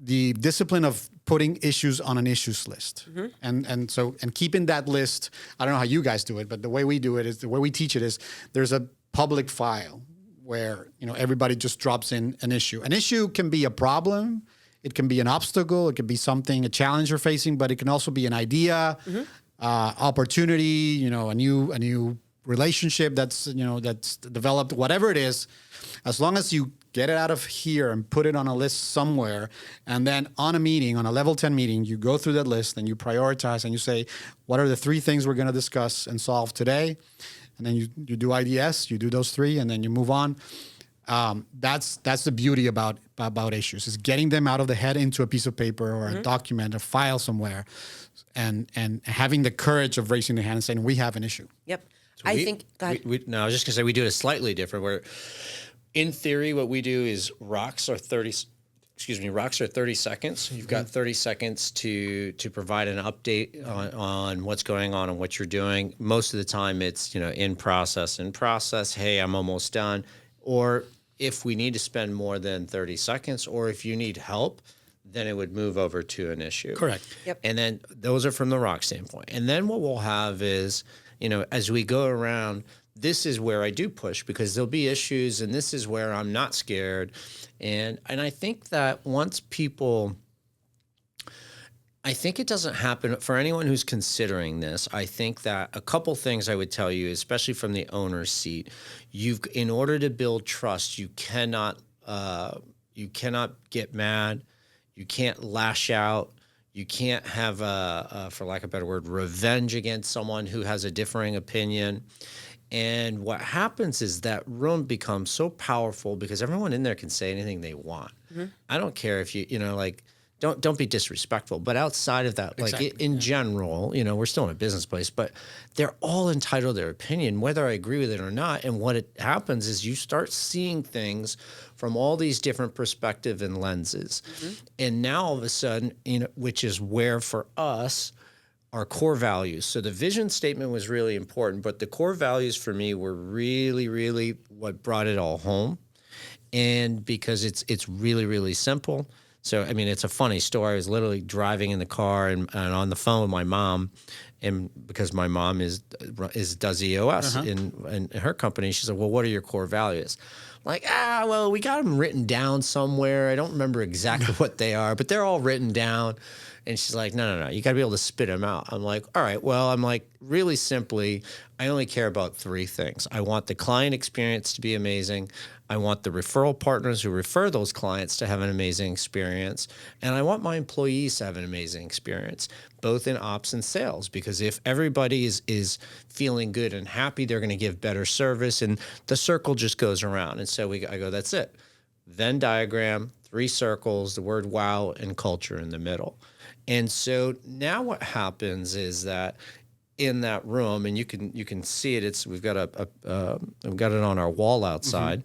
the discipline of putting issues on an issues list. And keeping that list, I don't know how you guys do it, but the way we do it is, the way we teach it is there's a public file where everybody just drops in an issue. An issue can be a problem. It can be an obstacle. It can be a challenge you're facing, but it can also be an idea, opportunity, a new relationship that's developed, whatever it is. As long as you get it out of here and put it on a list somewhere, and then on a level 10 meeting, you go through that list and you prioritize and you say, what are the 3 things we're going to discuss and solve today? And then you do IDS, you do those 3, and then you move on. That's the beauty about issues, is getting them out of the head into a piece of paper or a document, a file somewhere, and having the courage of raising the hand and saying, we have an issue. Yep. So I think. Go ahead. I was just gonna say we do it slightly different. Where, in theory, what we do is rocks are 30 seconds. You've got 30 seconds to provide an update on what's going on and what you're doing. Most of the time, it's in process. Hey, I'm almost done. Or if we need to spend more than 30 seconds, or if you need help, then it would move over to an issue. Correct. Yep. And then those are from the rock standpoint. And then what we'll have is, as we go around, this is where I do push because there'll be issues, and this is where I'm not scared. And I think that I think it doesn't happen for anyone who's considering this. I think that a couple things I would tell you, especially from the owner's seat, in order to build trust, you cannot get mad, you can't lash out, you can't have for lack of a better word, revenge against someone who has a differing opinion. And what happens is that room becomes so powerful because everyone in there can say anything they want. I don't care if don't be disrespectful, but outside of that, like in general, you know, we're still in a business place, but they're all entitled to their opinion, whether I agree with it or not. And what it happens is you start seeing things from all these different perspectives and lenses. And now all of a sudden, you know, which is where for us, our core values. So the vision statement was really important, but the core values for me were really, really what brought it all home. And because it's really, really simple. So, I mean, it's a funny story. I was literally driving in the car and on the phone with my mom, and because my mom does EOS in her company, she said, well, what are your core values? Like, well, we got them written down somewhere. I don't remember exactly what they are, but they're all written down. And she's like, no, you got to be able to spit them out. I'm like, all right, well, I'm like, really simply, I only care about 3 things. I want the client experience to be amazing. I want the referral partners who refer those clients to have an amazing experience. And I want my employees to have an amazing experience, both in ops and sales, because if everybody is feeling good and happy, they're going to give better service, and the circle just goes around. And so I go, that's it. Venn diagram, 3 circles, the word wow, and culture in the middle. And so now what happens is that in that room, and you can see it. We've got it on our wall outside,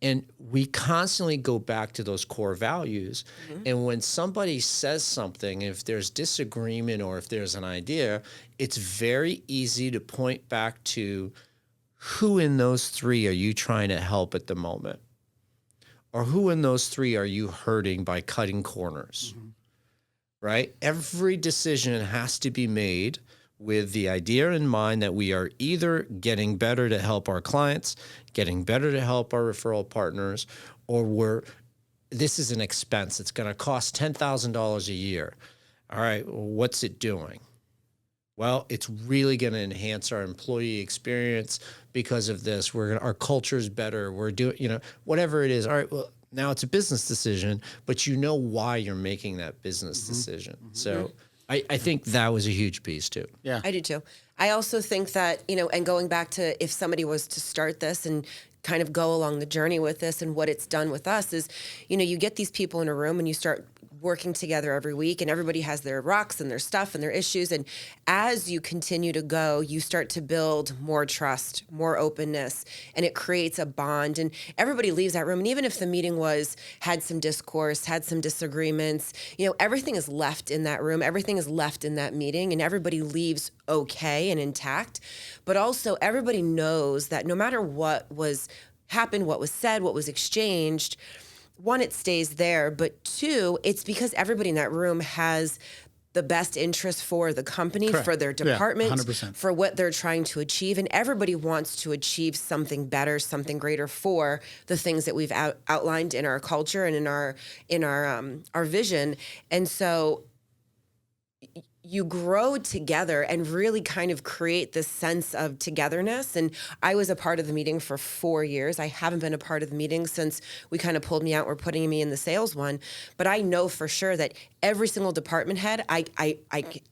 and we constantly go back to those core values. And when somebody says something, if there's disagreement or if there's an idea, it's very easy to point back to who in those 3 are you trying to help at the moment, or who in those 3 are you hurting by cutting corners. Right? Every decision has to be made with the idea in mind that we are either getting better to help our clients, getting better to help our referral partners, or this is an expense. It's going to cost $10,000 a year. All right, well, what's it doing? Well, it's really going to enhance our employee experience because of this. Our culture is better. We're doing, you know, whatever it is. All right, well, now it's a business decision, but you know why you're making that business decision. So I think that was a huge piece too. Yeah, I do too. I also think that, you know, and going back to if somebody was to start this and kind of go along the journey with this, and what it's done with us is, you know, you get these people in a room and you start working together every week, and everybody has their rocks and their stuff and their issues. And as you continue to go, you start to build more trust, more openness, and it creates a bond. And everybody leaves that room. And even if the meeting had some discourse, had some disagreements, you know, everything is left in that room. Everything is left in that meeting, and everybody leaves okay and intact. But also everybody knows that no matter what happened, what was said, what was exchanged, 1, it stays there, but 2, it's because everybody in that room has the best interest for the company, Correct. for their department, 100%. for what they're trying to achieve. And everybody wants to achieve something better, something greater for the things that we've outlined in our culture and in our vision. And so you grow together and really kind of create this sense of togetherness. And I was a part of the meeting for 4 years. I haven't been a part of the meeting since we kind of pulled me out. We're putting me in the sales one. But I know for sure that every single department head, I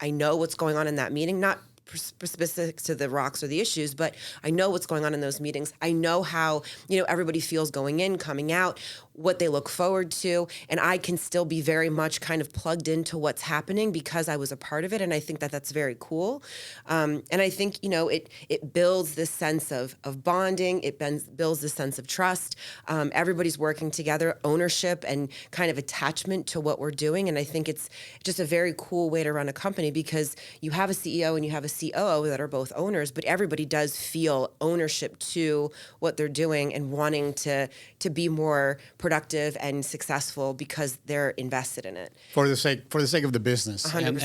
know what's going on in that meeting, not specific to the rocks or the issues, but I know what's going on in those meetings. I know how, you know, everybody feels going in, coming out, what they look forward to, and I can still be very much kind of plugged into what's happening because I was a part of it, and I think that that's very cool. And I think, you know, it builds this sense of bonding. It builds this sense of trust. Everybody's working together, ownership and kind of attachment to what we're doing, and I think it's just a very cool way to run a company because you have a CEO and you have a COO that are both owners, but everybody does feel ownership to what they're doing and wanting to be more productive and successful because they're invested in it for the sake of the business. 100%.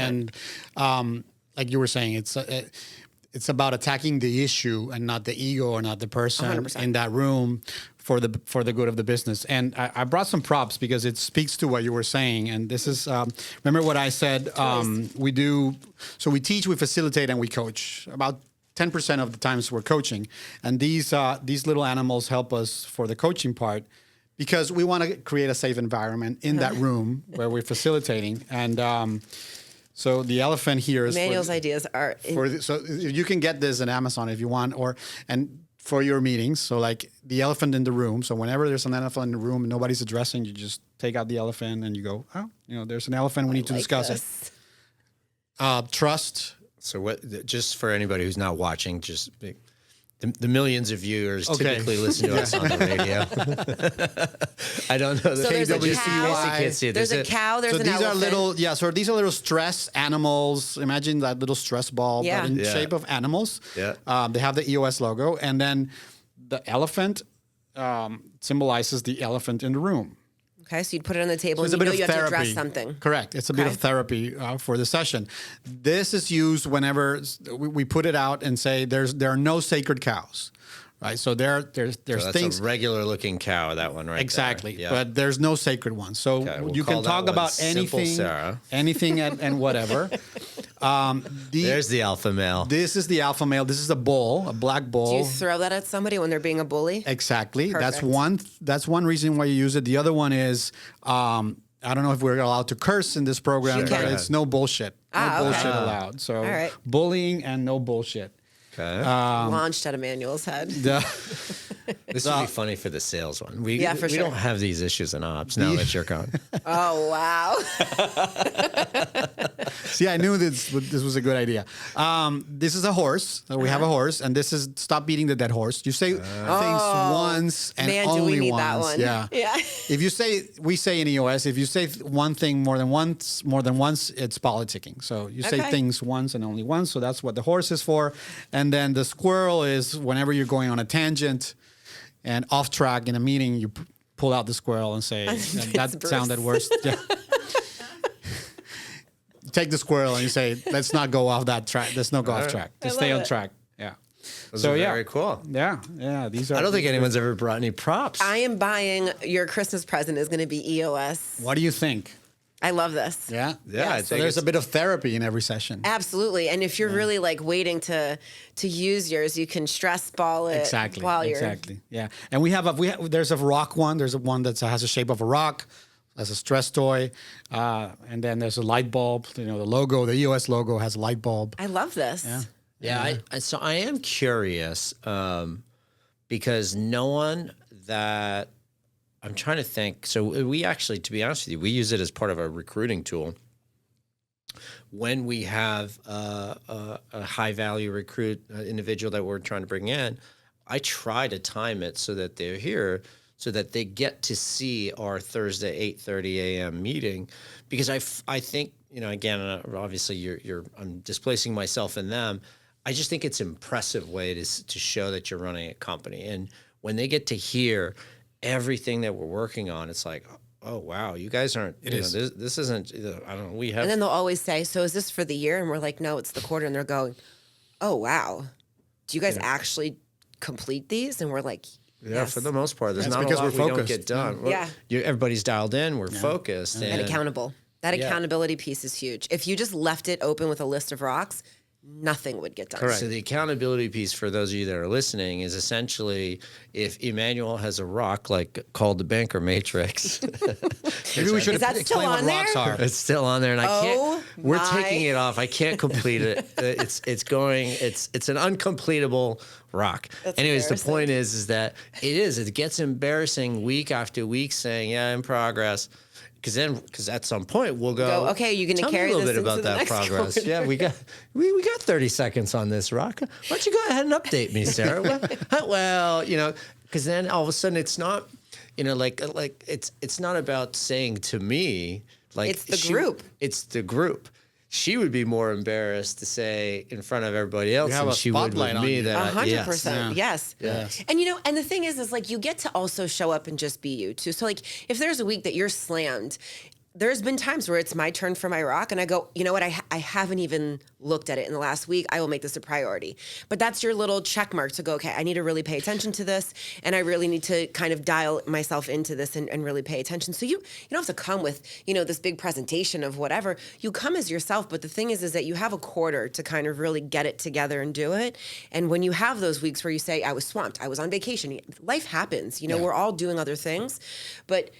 And like you were saying, it's about attacking the issue and not the ego or not the person 100%. in that room for the good of the business. And I brought some props because it speaks to what you were saying. And this is remember what I said. We teach, we facilitate, and we coach. About 10% of the times we're coaching, and these little animals help us for the coaching part. Because we want to create a safe environment in that room where we're facilitating. And so the elephant here is... Emmanuel's ideas are... so you can get this on Amazon if you want. And for your meetings. So like the elephant in the room. So whenever there's an elephant in the room and nobody's addressing, you just take out the elephant and you go, oh, there's an elephant. We need to discuss it. Trust. So what? Just for anybody who's not watching, just the millions of viewers typically listen to us on the radio. I don't know. So there's a cow. Can't see it. There's a cow. There's so an these elephant. are little, So these are little stress animals. Imagine that little stress ball, but in shape of animals. Yeah. They have the EOS logo, and then the elephant symbolizes the elephant in the room. Okay, so you'd put it on the table So and it's you a know bit you of have to therapy. address something. Correct. It's a bit of therapy for the session. This is used whenever we put it out and say there are no sacred cows. Right, so there's that's things. a regular looking cow. That one, right? Exactly, there. Yeah. but there's no sacred one. So We'll you call can that talk one about Simple anything, Sarah. and whatever. There's the alpha male. This is the alpha male. This is a bull, a black bull. Do you throw that at somebody when they're being a bully? Exactly. Perfect. That's one reason why you use it. The other one is I don't know if we're allowed to curse in this program, Sure. but it's no bullshit. No bullshit allowed. So right. bullying and no bullshit. Okay. Launched at Emmanuel's head. This would be funny for the sales one. We For we sure. don't have these issues in ops now that you're gone. Oh, wow. See, I knew this was a good idea. This is a horse. So we have a horse, and this is stop beating the dead horse. You say things once and Man, only do we need once. that one. Yeah. Yeah. If you say, we say in EOS, if you say one thing more than once, it's politicking. So you say Okay. things once and only once. So that's what the horse is for. And then the squirrel is whenever you're going on a tangent and off track in a meeting, you pull out the squirrel and say, that Bruce. sounded worse. Yeah. Take the squirrel and you say, let's not go off that track. Let's not go off track. Just stay on track. Yeah. Those are very cool. Yeah. These are. I don't think anyone's ever brought any props. I am buying your Christmas present is going to be EOS. What do you think? I love this. Yeah. Yeah, I So think there's a it's- bit of therapy in every session. Absolutely. And if you're really like waiting to use yours, you can stress ball it while you're Exactly. Yeah. And there's a rock one. There's one that has the shape of a rock. That's a stress toy. And then there's a light bulb. The logo, the EOS logo has a light bulb. I love this. Yeah, so I am curious because no one that I'm trying to think. So we actually, to be honest with you, we use it as part of our recruiting tool. When we have a high value recruit individual that we're trying to bring in, I try to time it so that they're here, so that they get to see our Thursday 8:30 a.m. meeting, because I think again, obviously I'm displacing myself in them. I just think it's an impressive way to show that you're running a company, and when they get to hear everything that we're working on, it's like, oh wow, you guys aren't. This isn't. I don't know. We have. And then they'll always say, "So is this for the year?" And we're like, "No, it's the quarter." And they're going, "Oh wow, do you guys actually complete these?" And we're like, Yeah, yes. for the most part, there's That's not because a lot we're we don't focused. get done. Yeah. Everybody's dialed in. We're focused And accountable. That Yeah. accountability piece is huge. If you just left it open with a list of rocks, nothing would get done. So the accountability piece for those of you that are listening is essentially if Emmanuel has a rock like called the banker matrix, Maybe we should Is that still explain what on rocks there? are. it's still on there, and I can't. We're my. taking it off. I can't complete it. It's going. It's an uncompletable rock. That's Anyways, the embarrassing. point is that it gets embarrassing week after week saying in progress. Because at some point we'll go. Okay, you're gonna tell carry me a little this bit about into the that next progress. quarter. Yeah, we got 30 seconds on this rock. Why don't you go ahead and update me, Sarah? Well, because then all of a sudden it's not, like it's not about saying to me like It's the group. It's the group. She would be more embarrassed to say in front of everybody else have than a she would with spotlight on me you. that 100%. Yes. Yes. And and the thing is like you get to also show up and just be you too. So like if there's a week that you're slammed, there's been times where it's my turn for my rock and I go, you know what? I haven't even looked at it in the last week. I will make this a priority. But that's your little check mark to go, okay, I need to really pay attention to this. And I really need to kind of dial myself into this and really pay attention. So you don't have to come with, this big presentation of whatever. You come as yourself. But the thing is that you have a quarter to kind of really get it together and do it. And when you have those weeks where you say, I was swamped, I was on vacation, life happens. We're all doing other things. But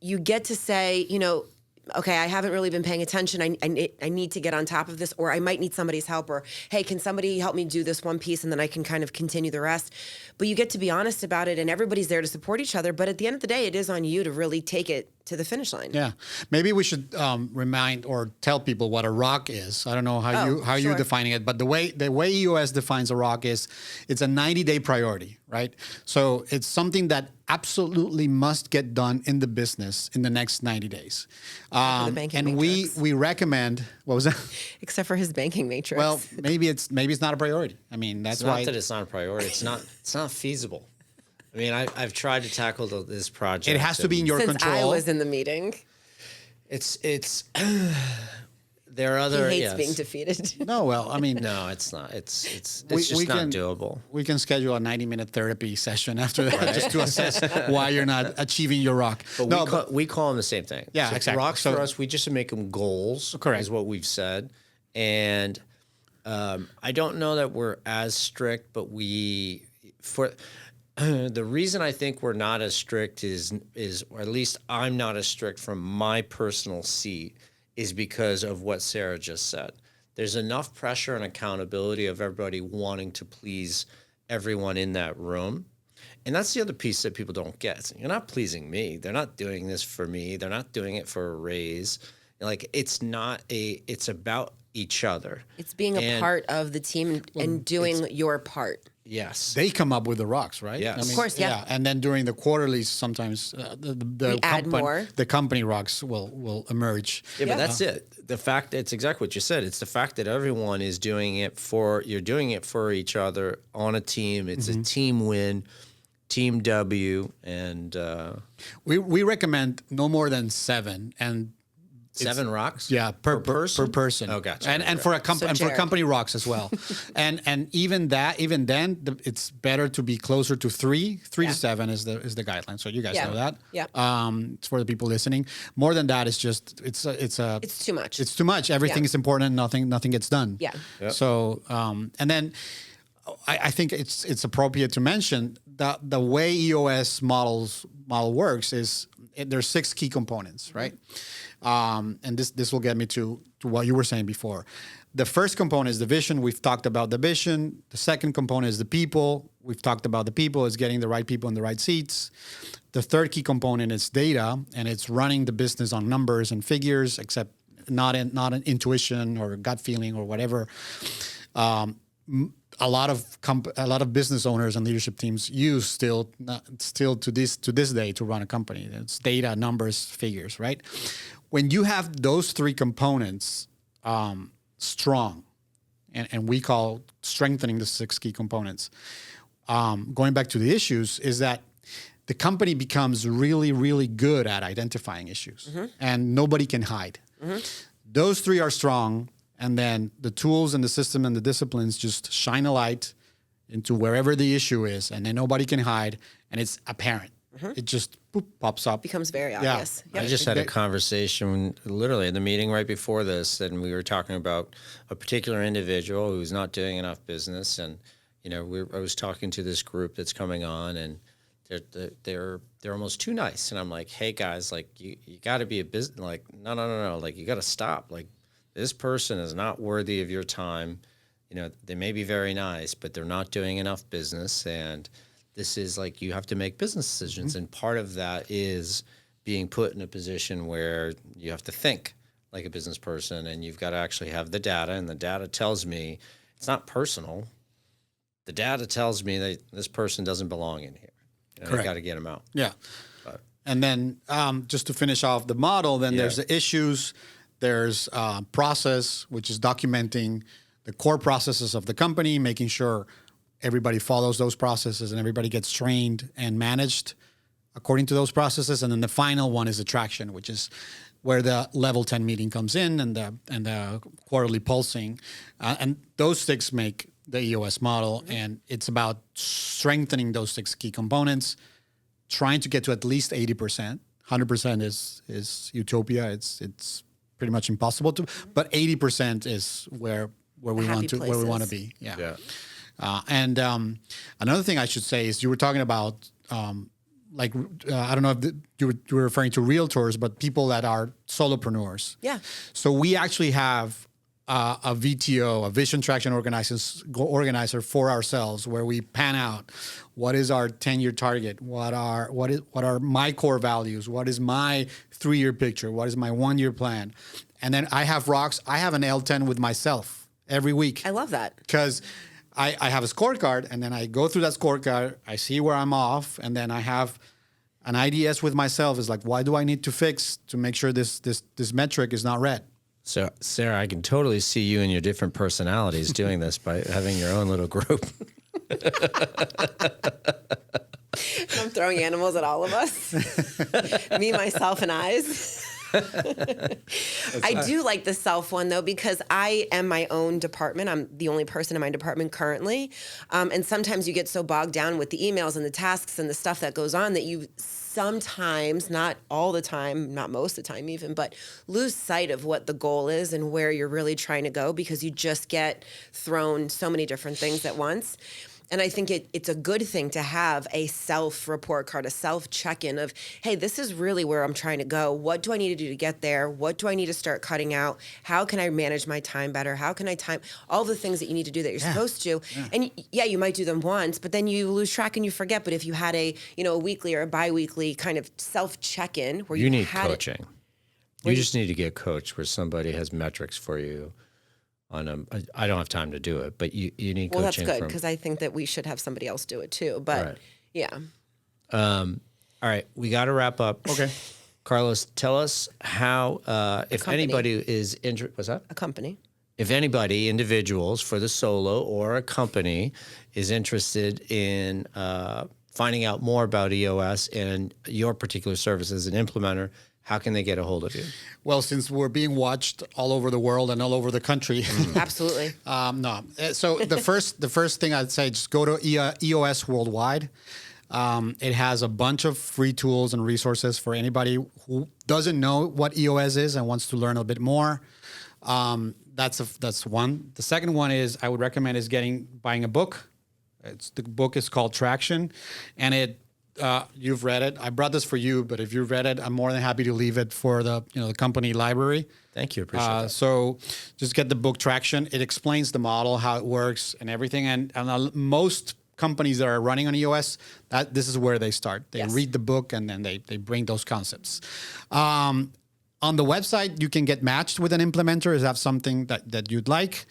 you get to say, okay, I haven't really been paying attention. I need to get on top of this, or I might need somebody's help, or hey, can somebody help me do this one piece, and then I can kind of continue the rest. But you get to be honest about it, and everybody's there to support each other. But at the end of the day, it is on you to really take it to the finish line. Yeah, maybe we should remind or tell people what a ROC is. I don't know how you're defining it, but the way EOS defines a ROC is it's a 90-day priority, right? So it's something that absolutely must get done in the business in the next 90 days. And we recommend, what was that? Except for his banking matrix. Well, maybe it's not a priority. I mean, that's why. Not that it's not a priority. It's not feasible. I mean, I've tried to tackle this project. It has to be in your control. Since I was in the meeting. It's there are other. He hates being defeated. No, well, I mean, no, it's not. It's just not doable. We can schedule a 90-minute therapy session after that just to assess why you're not achieving your ROC. But we call them the same thing. Yeah, so exactly. ROCs for us, we just make them goals. Correct. Is what we've said, and I don't know that we're as strict, but the reason I think we're not as strict is, or at least I'm not as strict from my personal seat, is because of what Sarah just said. There's enough pressure and accountability of everybody wanting to please everyone in that room. And that's the other piece that people don't get. You're not pleasing me. They're not doing this for me. They're not doing it for a raise. Like, it's about each other. It's being a part of the team and doing your part. Yes. They come up with the ROCs, right? Yes. I mean, of course, yeah. And then during the quarterlies, sometimes the company ROCs will emerge. Yeah, but that's it. The fact, it's exactly what you said. It's the fact that everyone is doing it you're doing it for each other on a team. It's a team win, team W, and we recommend no more than 7 and 7 ROCs. Yeah, per person. Oh, gotcha. And for a company ROCs as well. and even then, it's better to be closer to 3 to 7 is the guideline. So you guys know that. Yeah. It's for the people listening. More than that, it's just it's too much. It's too much. Everything is important. Nothing gets done. Yeah. Yep. So and then I think it's appropriate to mention that the way EOS model works is there's 6 key components, right? And this will get me to what you were saying before. The first component is the vision. We've talked about the vision. The second component is the people. We've talked about the people. It's getting the right people in the right seats. The third key component is data, and it's running the business on numbers and figures, except not an intuition or gut feeling or whatever. A lot of business owners and leadership teams use still to this day to run a company. It's data, numbers, figures, right? When you have those 3 components strong, and we call strengthening the 6 key components, going back to the issues, is that the company becomes really, really good at identifying issues, and nobody can hide. Those 3 are strong. And then the tools and the system and the disciplines just shine a light into wherever the issue is, and then nobody can hide, and it's apparent. It just pops up. Becomes very obvious. Yeah. I just had a conversation literally in the meeting right before this, and we were talking about a particular individual who's not doing enough business, and I was talking to this group that's coming on, and they're almost too nice, and I'm like, hey guys, like you got to be a business, like no, like you got to stop, like. This person is not worthy of your time. They may be very nice, but they're not doing enough business. And this is like, you have to make business decisions. And part of that is being put in a position where you have to think like a business person, and you've got to actually have the data. And the data tells me it's not personal. The data tells me that this person doesn't belong in here. You got to get them out. Yeah. And then just to finish off the model, then there's the issues. There's process, which is documenting the core processes of the company, making sure everybody follows those processes and everybody gets trained and managed according to those processes. And then the final one is attraction, which is where the level 10 meeting comes in and the quarterly pulsing. And those 6 make the EOS model. And it's about strengthening those 6 key components, trying to get to at least 80%. 100% is utopia. It's pretty much impossible to, but 80% is where we want to be. Yeah. And another thing I should say is you were talking about I don't know if you were referring to realtors, but people that are solopreneurs. Yeah. So we actually have a VTO, a vision traction organizer for ourselves, where we pan out what is our 10-year target, what are my core values, what is my 3-year picture, what is my 1-year plan, and then I have rocks. I have an L10 with myself every week. I love that. Because I have a scorecard, and then I go through that scorecard, I see where I'm off, and then I have an IDS with myself. Is like, why do I need to fix to make sure this metric is not red? So, Sarah, I can totally see you and your different personalities doing this by having your own little group. I'm throwing animals at all of us. Me, myself, and I's. I do like the self one, though, because I am my own department. I'm the only person in my department currently. And sometimes you get so bogged down with the emails and the tasks and the stuff that goes on that you sometimes, not all the time, not most of the time even, but lose sight of what the goal is and where you're really trying to go, because you just get thrown so many different things at once. And I think it's a good thing to have a self-report card, a self-check-in of, hey, this is really where I'm trying to go. What do I need to do to get there? What do I need to start cutting out? How can I manage my time better? How can I time all the things that you need to do that you're supposed to? Yeah. And you might do them once, but then you lose track and you forget. But if you had a weekly or a bi-weekly kind of self-check-in where you need coaching. You just need to get coached where somebody has metrics for you. I don't have time to do it, but you need coaching. Well, that's good, because I think that we should have somebody else do it too. But yeah. All right, we got to wrap up. Okay. Carlos, tell us how, if anybody is interested, what's that? A company. If anybody, individuals for the solo or a company is interested in finding out more about EOS and your particular service as an implementer, how can they get a hold of you? Well, since we're being watched all over the world and all over the country. Absolutely. No. So the first thing I'd say, just go to EOS Worldwide. It has a bunch of free tools and resources for anybody who doesn't know what EOS is and wants to learn a bit more. That's one. The second one is I would recommend buying a book. The book is called Traction, and you've read it. I brought this for you, but if you've read it, I'm more than happy to leave it for the company library. Thank you. Appreciate that. So just get the book Traction. It explains the model, how it works, and everything. And most companies that are running on EOS, this is where they start. They read the book, and then they bring those concepts. On the website, you can get matched with an implementer. Is that something that you'd like?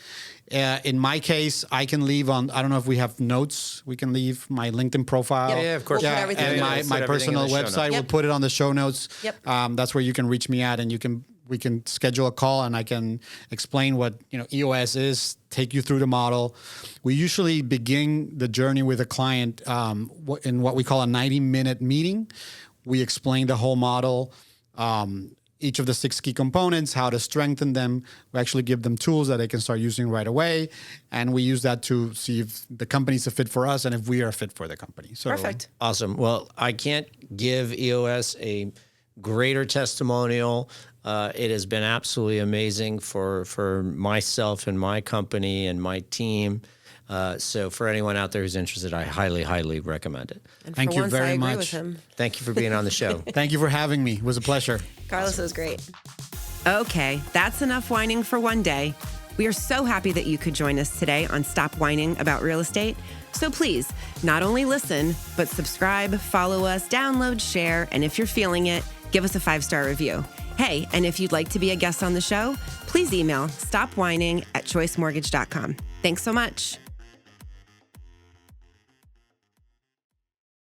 In my case, I can leave I don't know if we have notes. We can leave my LinkedIn profile. Yeah, of course. We'll put everything and my personal website, we'll put it on the show notes. Yep. That's where you can reach me at, and we can schedule a call, and I can explain what EOS is, take you through the model. We usually begin the journey with a client in what we call a 90-minute meeting. We explain the whole model, each of the 6 key components, how to strengthen them. We actually give them tools that they can start using right away. And we use that to see if the company's a fit for us and if we are a fit for the company. So, perfect. Awesome. Well, I can't give EOS a greater testimonial. It has been absolutely amazing for myself and my company and my team. So for anyone out there who's interested, I highly, highly recommend it. And thank you very I agree much. With him. Thank you for being on the show. Thank you for having me. It was a pleasure. Carlos, it was great. Okay, that's enough whining for one day. We are so happy that you could join us today on Stop Whining About Real Estate. So please, not only listen, but subscribe, follow us, download, share, and if you're feeling it, give us a 5-star review. Hey, and if you'd like to be a guest on the show, please email stopwhining@choicemortgage.com. Thanks so much.